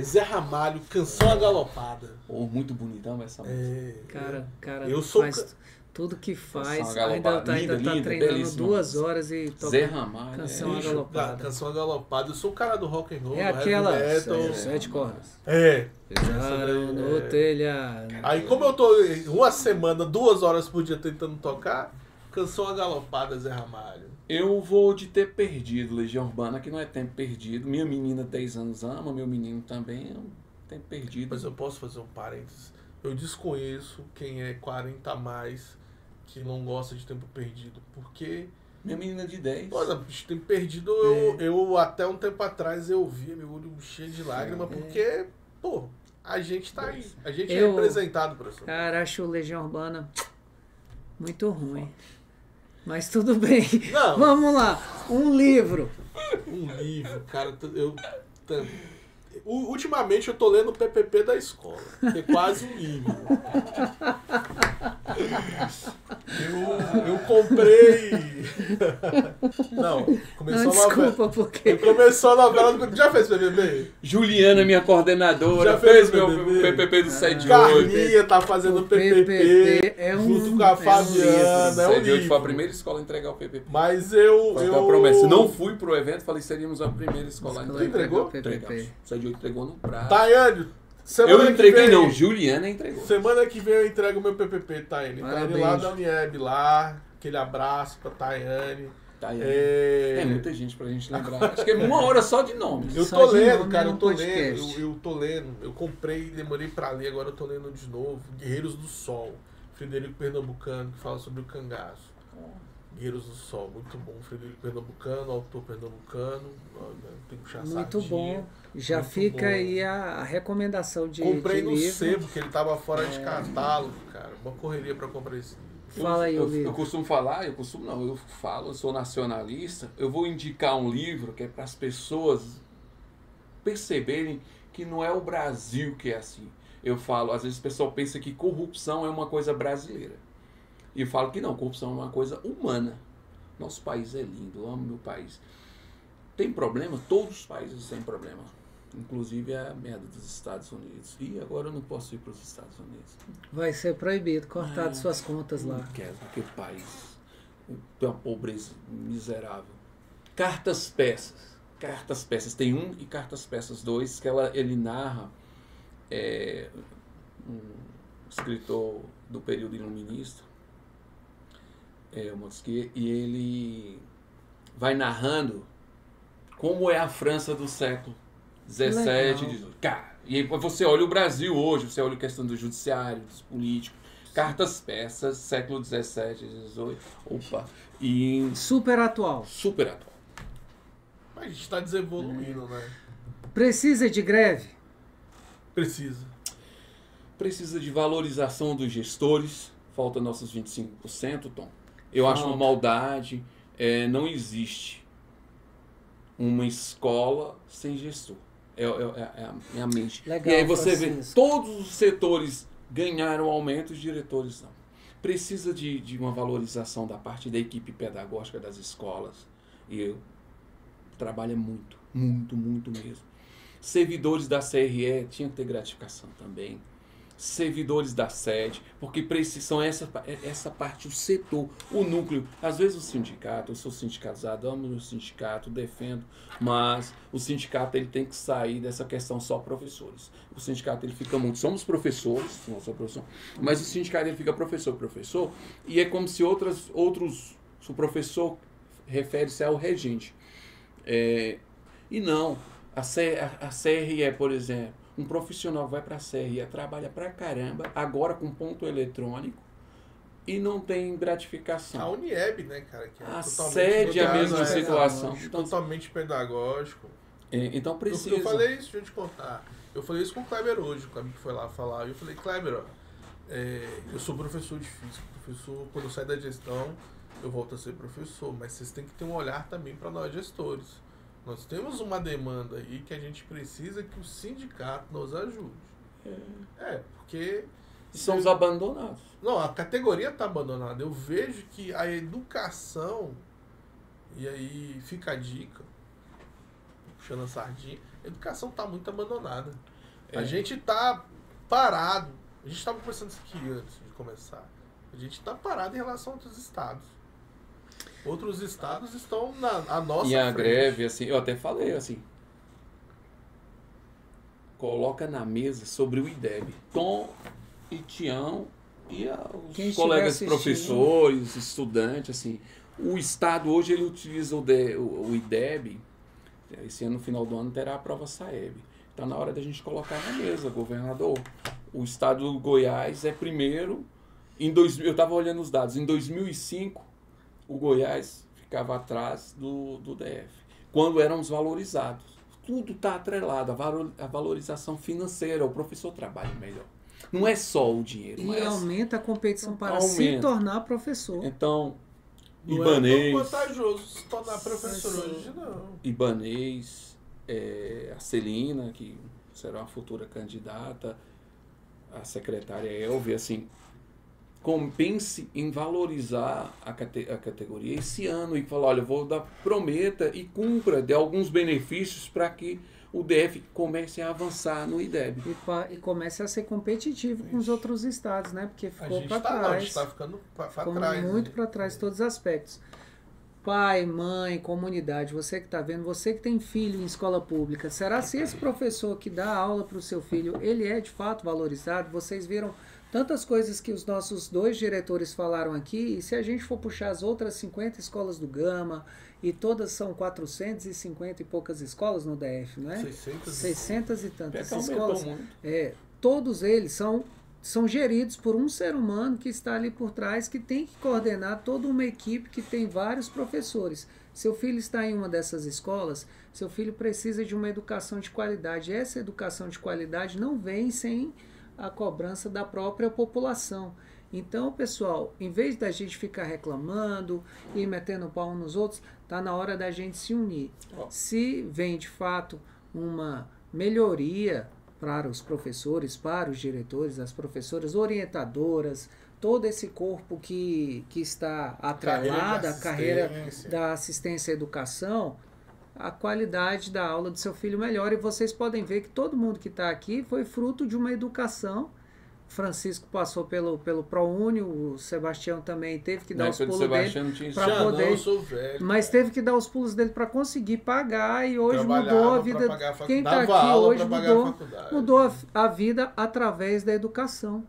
Zé Ramalho, Canção Agalopada. Oh, muito bonitão essa música. Cara, Eu sou faz tudo que faz, Canção ainda agalopada. tá Linda, linda, treinando belíssima 2 horas e toca Zé Ramalho. Canção Bicho, Agalopada. Canção Agalopada. Eu sou o cara do rock and roll, É do aquela heavy metal. 7 cordas. É. Pisaram no telhado. Aí como eu tô uma semana, 2 horas por dia tentando tocar, Canção Agalopada, Zé Ramalho. Eu vou de Ter Perdido, Legião Urbana, que não é tempo perdido. Minha menina, 10 anos, ama, meu menino também é um tempo perdido. Mas eu posso fazer um parênteses. Eu desconheço quem é 40 a mais que não gosta de Tempo Perdido. Porque, Minha menina de 10. olha, bicho, Tempo Perdido, eu até um tempo atrás eu via meu olho cheio de lágrima, porque, pô, a gente tá aí. A gente é Eu- representado, professor. Cara, acho o Legião Urbana muito ruim. Mas tudo bem. Não. Vamos lá. Um livro. Um livro, cara, ultimamente eu tô lendo o PPP da escola, que é quase um livro. Eu comprei. Não, começou a novela. Desculpa, porque. Começou a novela do. Já fez PPP? Juliana, minha coordenadora, Já fez fez meu PPP? PPP do 7 de 8. Carlinha tá fazendo O PPP, é um- junto com a é um Fabiana. É um 7 de 8 foi a livro. primeira escola a entregar o PPP. Mas eu. Foi uma promessa. Não fui pro evento, falei que seríamos a primeira escola a Escola entregar. entregou? PPP. O 7 de 8 entregou no prazo. Tayane, Eu semana não que entreguei vem- não, Juliana entregou. Semana que vem eu entrego meu PPP, Tayane. Tayane lá Parabéns. da Unieb, lá. Aquele abraço pra Tayane. Tá aí. É, É muita gente pra gente lembrar. Acho que é 1 hora só de nomes. Eu Só tô de lendo, nome cara, é um eu tô lendo. podcast. Eu tô lendo. Eu comprei, demorei pra ler, agora eu tô lendo de novo. Guerreiros do Sol. Frederico Pernambucano, que fala sobre o cangaço. Guerreiros do Sol, muito bom. Frederico Pernambucano, autor pernambucano. Tem que puxar Muito sardinha. bom. Já Muito fica bom. aí a recomendação de Comprei no livro. sebo, porque ele tava fora de catálogo, cara. Uma correria pra comprar esse livro. Fala aí o eu livro. costumo falar, eu falo, eu sou nacionalista, eu vou indicar um livro que é para as pessoas perceberem que não é o Brasil que é assim. Eu falo, às vezes o pessoal pensa que corrupção é uma coisa brasileira. E eu falo que não, corrupção é uma coisa humana. Nosso país é lindo, eu amo meu país. Tem problema? Todos os países têm problema. Inclusive a merda dos Estados Unidos. E agora eu não posso ir para os Estados Unidos. Vai ser proibido cortar de suas contas lá. Não quero, que país. Tem uma pobreza miserável. Cartas Peças. Cartas Peças tem 1 e Cartas Peças 2, que ele narra um escritor do período iluminista, Montesquieu, e ele vai narrando como é a França do século 17, 18. Cara, e aí você olha o Brasil hoje, você olha a questão do judiciário, dos políticos, cartas persas, século 17, 18. Opa. E Super atual. super atual. Mas a gente está desevoluindo, né? Precisa de greve? Precisa. Precisa de valorização dos gestores. Falta nossos 25%, Tom. Eu acho uma maldade. Não existe uma escola sem gestor. É a minha mente. Legal, e aí você Francisco. vê, todos os setores ganharam aumento, os diretores não. Precisa de uma valorização da parte da equipe pedagógica das escolas. E trabalha muito, muito, muito mesmo. Servidores da CRE tinham que ter gratificação também. Servidores da sede, porque precisam essa parte, o setor, o núcleo. Às vezes o sindicato, eu sou sindicatizado, amo o sindicato, defendo, mas o sindicato ele tem que sair dessa questão só professores. O sindicato ele fica muito, somos professores, não sou professor, mas o sindicato ele fica professor, e é como se se o professor refere-se ao regente. E não, a CRE, por exemplo, um profissional vai para a CRE, trabalha pra caramba, agora com ponto eletrônico, e não tem gratificação. A Unieb, né, cara? Que é A totalmente sede é a mesma pedagógico, situação. Então, totalmente pedagógico. então precisa. Eu falei isso, deixa eu te contar. Eu falei isso com o Kleber hoje, o Kleber que foi lá falar. Eu falei, Kleber, ó, eu sou professor de física. Professor, quando eu sair da gestão, eu volto a ser professor. Mas vocês têm que ter um olhar também para nós gestores. Nós temos uma demanda aí que a gente precisa que o sindicato nos ajude. Porque... São os abandonados. Não, a categoria está abandonada. Eu vejo que a educação, e aí fica a dica, puxando a sardinha, a educação está muito abandonada. A gente está parado. A gente estava conversando isso aqui antes de começar. A gente está parado em relação a outros estados. Outros estados estão à nossa E a frente. greve, assim, eu até falei assim, coloca na mesa sobre o IDEB. Tom e Tião e os colegas professores, estudantes, assim. O Estado hoje ele utiliza o IDEB, esse ano, no final do ano, terá a prova SAEB. Está na hora da gente colocar na mesa, governador. O Estado do Goiás é primeiro. Eu estava olhando os dados, em 2005, o Goiás ficava atrás do DF, quando éramos valorizados. Tudo está atrelado, a valorização financeira, o professor trabalha melhor. Não é só o dinheiro. E aumenta a competição para Aumenta. se tornar professor. Então, Não Ibanez... é tão vantajoso se tornar professor hoje, não. Ibanez, a Celina, que será uma futura candidata, a secretária Elvia, assim, pense em valorizar a categoria esse ano e falar, olha, prometa e cumpra, dê alguns benefícios para que o DF comece a avançar no IDEB. E comece a ser competitivo com os outros estados, né? Porque ficou para trás. A gente está ficando para trás. Muito para trás em todos os aspectos. Pai, mãe, comunidade, você que está vendo, você que tem filho em escola pública, será se esse professor que dá aula para o seu filho, ele é de fato valorizado? Vocês viram tantas coisas que os nossos 2 diretores falaram aqui, e se a gente for puxar as outras 50 escolas do Gama, e todas são 450 e poucas escolas no DF, não é? 600 e tantas escolas. Todos eles são geridos por um ser humano que está ali por trás, que tem que coordenar toda uma equipe que tem vários professores. Seu filho está em uma dessas escolas, seu filho precisa de uma educação de qualidade. Essa educação de qualidade não vem sem a cobrança da própria população. Então, pessoal, em vez da gente ficar reclamando e metendo pau nos outros, está na hora da gente se unir. Se vem de fato uma melhoria para os professores, para os diretores, as professoras, orientadoras, todo esse corpo que está atrelado à carreira da assistência à educação, a qualidade da aula do seu filho melhora. E vocês podem ver que todo mundo que está aqui foi fruto de uma educação. Francisco passou pelo ProUni, o Sebastião também teve que dar os pulos dele para poder, mas teve que dar os pulos dele para conseguir pagar, e hoje mudou a vida. Quem está aqui hoje mudou a vida através da educação.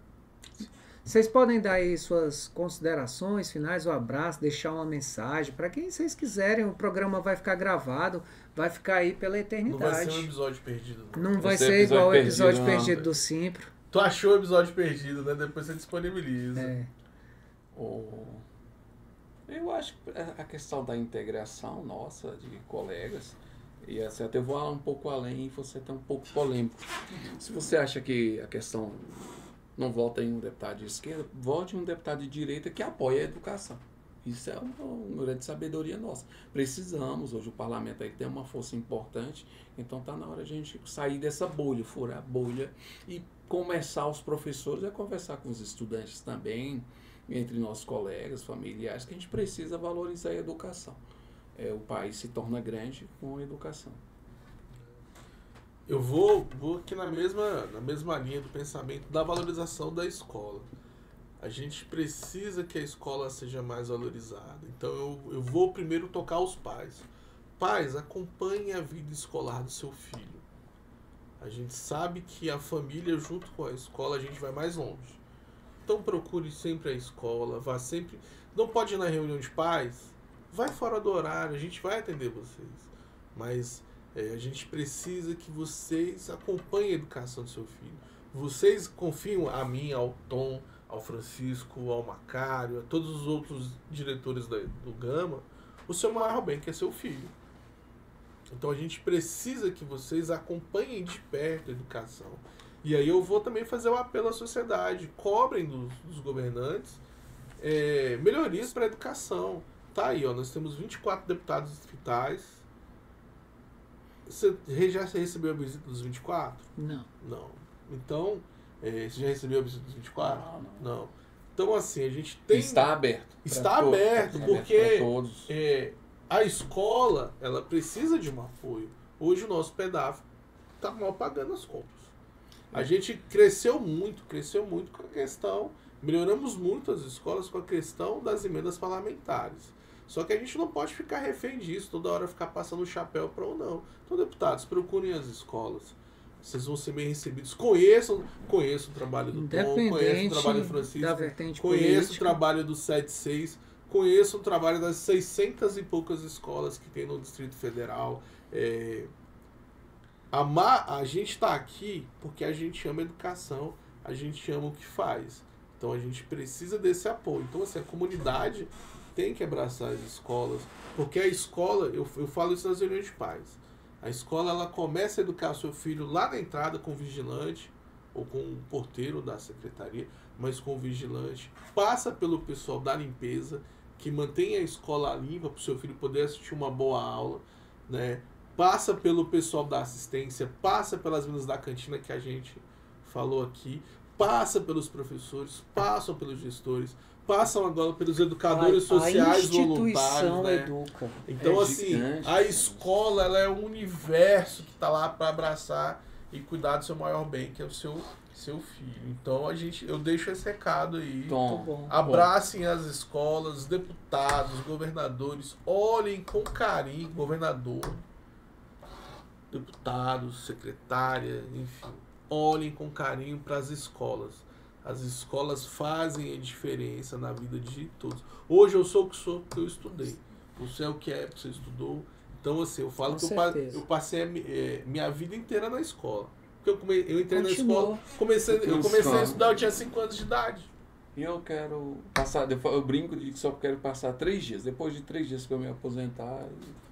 Vocês podem dar aí suas considerações finais, um abraço, deixar uma mensagem para quem vocês quiserem. O programa vai ficar gravado, vai ficar aí pela eternidade. Não vai ser um episódio perdido. Não vai ser igual o episódio perdido do Simpro. Tu achou o episódio perdido, né? Depois você disponibiliza. Eu acho que a questão da integração nossa, de colegas, e assim, até vou um pouco além e você tá um pouco polêmico. Se você acha que a questão não vota em um deputado de esquerda, vote em um deputado de direita que apoie a educação. Isso é uma grande sabedoria nossa. Precisamos, hoje o parlamento aí tem uma força importante, então está na hora de a gente sair dessa bolha, furar a bolha e começar os professores a conversar com os estudantes também, entre nossos colegas, familiares, que a gente precisa valorizar a educação. O país se torna grande com a educação. Eu vou aqui na mesma linha do pensamento da valorização da escola. A gente precisa que a escola seja mais valorizada. Então eu vou primeiro tocar os pais. Pais, acompanhem a vida escolar do seu filho. A gente sabe que a família junto com a escola a gente vai mais longe. Então procure sempre a escola, vá sempre... Não pode ir na reunião de pais? Vai fora do horário, a gente vai atender vocês. Mas a gente precisa que vocês acompanhem a educação do seu filho. Vocês confiam a mim, ao Tom, ao Francisco, ao Macário, a todos os outros diretores do Gama, o seu maior bem, que é seu filho. Então a gente precisa que vocês acompanhem de perto a educação. E aí eu vou também fazer o apelo à sociedade. Cobrem dos governantes melhorias para a educação. Tá aí, ó, nós temos 24 deputados distritais. Você já recebeu a visita dos 24? Não. Não. Então, você já recebeu a visita dos 24? Não. Então, assim, a gente tem... Está aberto. Está aberto, porque todos. A escola, ela precisa de um apoio. Hoje o nosso PEDAF está mal pagando as contas. A gente cresceu muito com a questão... Melhoramos muito as escolas com a questão das emendas parlamentares. Só que a gente não pode ficar refém disso, toda hora ficar passando o chapéu para ou não. Então, deputados, procurem as escolas. Vocês vão ser bem recebidos. Conheçam o trabalho do Tom, conheçam o trabalho do Francisco, conheçam o trabalho do 76, conheçam o trabalho das 600 e poucas escolas que tem no Distrito Federal. A gente está aqui porque a gente ama a educação, a gente ama o que faz. Então a gente precisa desse apoio. Então, assim, a comunidade tem que abraçar as escolas, porque a escola, eu falo isso nas reuniões de pais, a escola ela começa a educar o seu filho lá na entrada com o vigilante, ou com o porteiro da secretaria, mas com o vigilante, passa pelo pessoal da limpeza, que mantém a escola limpa para o seu filho poder assistir uma boa aula, né? Passa pelo pessoal da assistência, passa pelas meninas da cantina que a gente falou aqui, passa pelos professores, passam pelos gestores, passam agora pelos educadores sociais voluntários, né? Educa. Então, assim, a escola ela é um universo que está lá para abraçar e cuidar do seu maior bem, que é o seu filho. Então, eu deixo esse recado aí. Abracem as escolas, deputados, governadores, olhem com carinho, governador, deputados, secretária, enfim. Olhem com carinho para as escolas. As escolas fazem a diferença na vida de todos. Hoje eu sou o que sou porque eu estudei. Você é o que é porque você estudou. Então, assim, eu falo que eu passei minha vida inteira na escola. Porque eu entrei na escola, eu comecei a estudar, eu tinha 5 anos de idade. E eu quero passar, eu brinco de que só quero passar 3 dias. Depois de 3 dias que eu me aposentar,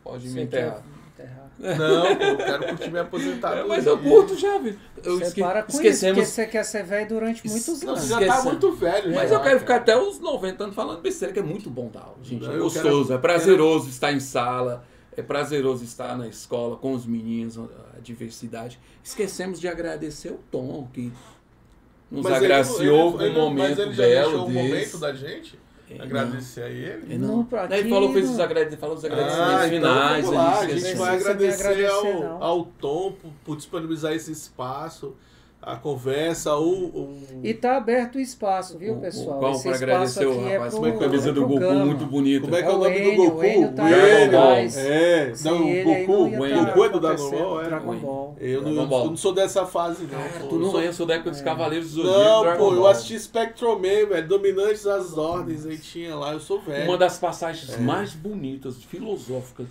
pode me enterrar. Não, eu quero curtir minha aposentadoria. Mas eu curto já, viu? Você para com isso, porque você quer ser velho durante muitos anos. Você já tá muito velho. Mas eu quero ficar até os 90 anos falando besteira, que é muito bom dar aula, gente. É gostoso, é prazeroso estar em sala, é prazeroso estar na escola com os meninos, a diversidade. Esquecemos de agradecer o Tom, que nos agraciou com um momento belo desse. Mas ele já deixou o momento da gente? Agradecer a ele? Ele falou, fez os agradecimentos finais. Então, a gente vai agradecer ao Tom por disponibilizar esse espaço. a conversa, E tá aberto o espaço, viu, pessoal? Vamos Esse para espaço agradecer o aqui rapaz. é Uma camisa do Goku Gama. muito bonita. Como é que é o É o nome do Enio, Goku? o Enio tá O aí Enio. atrás. É, Sem não, ele aí o Goku, não ia o tá Goku é do acontecendo Dragon Ball, Dragon é? Ball. Eu Dragon Ball. não sou dessa fase, não. Cara, pô. tu não é, eu sou da época dos Cavaleiros do Zodíaco. Não, Dragon pô, eu Ball. assisti Spectrum Man, velho. Dominantes das Ordens, aí tinha lá, eu sou velho. Uma das passagens mais bonitas, filosóficas,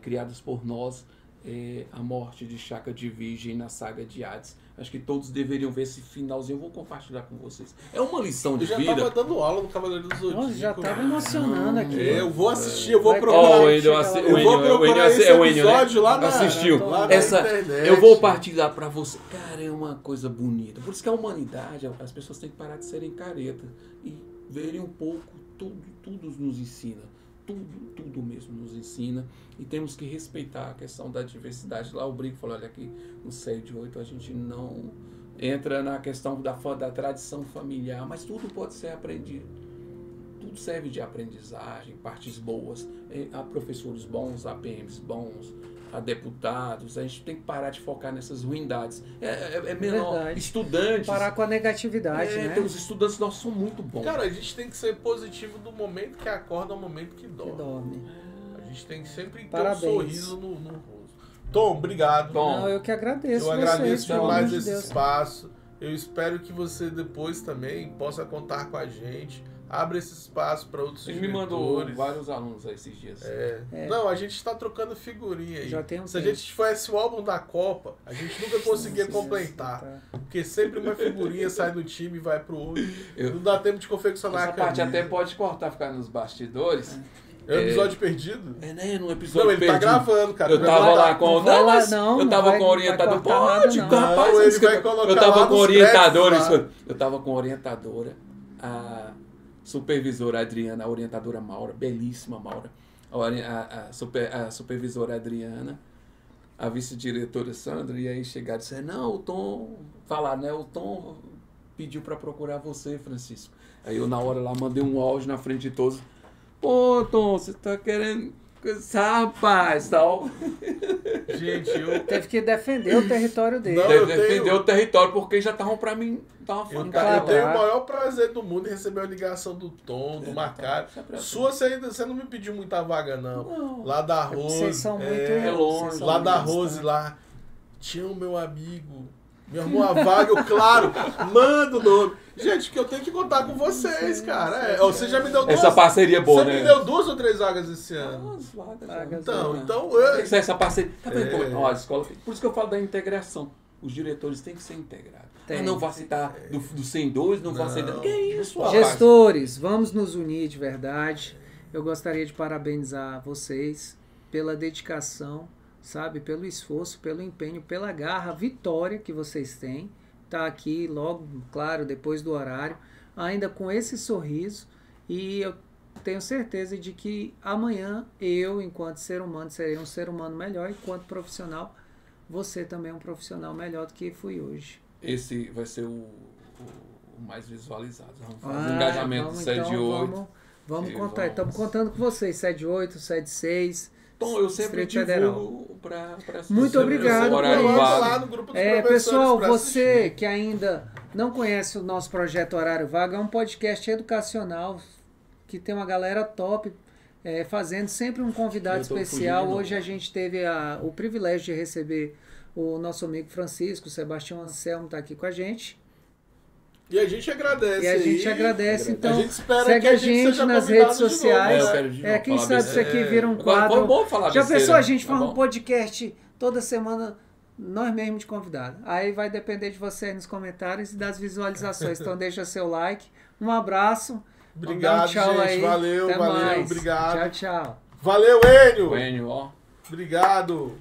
criadas por nós, é a morte de Shaka de Virgem na saga de Hades. Acho que todos deveriam ver esse finalzinho. Eu vou compartilhar com vocês. É uma lição de Eu já vida. tava dando aula no Cavaleiro do Zodíaco. Nossa, já tava emocionando aqui. Eu vou assistir, eu vou Vai procurar. colocar. Ó, o Enio Eu vou procurar esse episódio lá na, assistiu. lá na Essa, internet. eu vou partilhar pra você. Cara, é uma coisa bonita. Por isso que a humanidade, as pessoas têm que parar de serem caretas e verem um pouco, tudo nos ensina. Tudo mesmo nos ensina. E temos que respeitar a questão da diversidade. Lá o Brico falou, olha aqui, no 7-8 a gente não entra na questão da tradição familiar, mas tudo pode ser aprendido. Tudo serve de aprendizagem, partes boas. Há professores bons, há PMs bons, há deputados. A gente tem que parar de focar nessas ruindades. É menor. Verdade. Estudantes. Parar com a negatividade, né? Tem os estudantes nossos são muito bons. Cara, a gente tem que ser positivo do momento que acorda ao momento que Que dorme. dorme. A gente tem que sempre ter Parabéns. um sorriso no rosto. Tom, obrigado. Tom, Não, eu que agradeço Eu agradeço vocês, pelo amor demais de esse Deus. espaço. Eu espero que você depois também possa contar com a gente. Abra esse espaço para outros Ele me mandou diretores. vários alunos aí esses dias. Não, a gente está trocando figurinha aí. Já tem um Se a tempo. gente tivesse o álbum da Copa, a gente nunca conseguia completar. Tá. Porque sempre uma figurinha sai do time e vai pro outro. Eu- Não dá tempo de confeccionar Essa a parte camisa. até pode cortar, ficar nos bastidores. É um episódio perdido? Né? Num episódio Não, ele tá perdido. gravando, cara. Eu Ele tava vai lá botar- com... Não vai Não, lá, mas não, eu não tava vai- com o não orientador. vai cortar nada, Pode, não. rapaz. Não, ele isso que vai colocar eu tava lá com nos orientadores. créditos lá. Eu tava com a orientadora, a supervisora Adriana, a orientadora Maura, belíssima Maura. A supervisora Adriana, a vice-diretora Sandra, e aí chegaram e disseram, não, o Tom... Falar, né? O Tom pediu pra procurar você, Francisco. Aí eu, na hora lá, mandei um áudio na frente de todos. Pô, Tom, você tá querendo... Rapaz, tal. Gente, eu... Teve que defender o território dele. Não, eu Defendeu tenho- o território, porque já estavam pra mim dar uma Eu, facada. eu tenho o Claro. maior prazer do mundo em receber a ligação do Tom, do Macário. sempre assim. Sua, você não me pediu muita vaga, não. Não. Lá da Rose. Vocês são muito... é longe. vocês são Lá muito da distantes. Rose, lá. Tinha o meu amigo. Me arrumou a vaga, eu, claro, manda o nome. Gente, que eu tenho que contar com vocês, cara. Você já me deu duas. Essa parceria é boa, Você né? me deu 2 ou 3 vagas esse ano. As vagas, Vagas, Então, né? então Tem que ser essa parceria. Tá vendo como É. ó, a escola... Por isso que eu falo da integração. Os diretores têm que ser integrados. Tem. Não vai citar do 102, não vai Não. citar... Que é isso, rapaz? Gestores, vamos nos unir de verdade. Eu gostaria de parabenizar vocês pela dedicação, sabe? Pelo esforço, pelo empenho, pela garra, vitória que vocês têm. Tá aqui logo, claro, depois do horário, ainda com esse sorriso. E eu tenho certeza de que amanhã eu, enquanto ser humano, serei um ser humano melhor. Enquanto profissional, você também é um profissional melhor do que fui hoje. Esse vai ser o mais visualizado. Vamos fazer Ah, engajamento vamos, 7 então, e 8. Vamos E contar. vamos. Estamos contando com vocês. 78, 76. Tom, eu sempre Distrito Federal. divulgo para essas Muito pessoas, obrigado esse horário por isso. vago. lá no grupo dos professores Pessoal, pra você assistir. que ainda não conhece o nosso projeto Horário Vago, é um podcast educacional que tem uma galera top fazendo sempre um convidado Eu tô especial. fugindo de Hoje a novo. gente teve o privilégio de receber o nosso amigo Francisco, Sebastião Anselmo está aqui com a gente. E a gente agradece. E a gente aí. agradece, então A gente espera segue que a gente seja nas convidado redes de novo, sociais. né? Eu quero de novo Quem falar sabe isso besteira. aqui vira um Agora, quadro. foi bom falar Já besteira, pensou a gente tá faz um bom? podcast toda semana, nós mesmos de convidado. Aí vai depender de você aí nos comentários e das visualizações. Então deixa seu like. Um abraço. Vamos dar Obrigado, um tchau gente. aí. Valeu, Até valeu, mais. obrigado. Tchau, tchau. Valeu, Enio. O Enio, ó. Obrigado.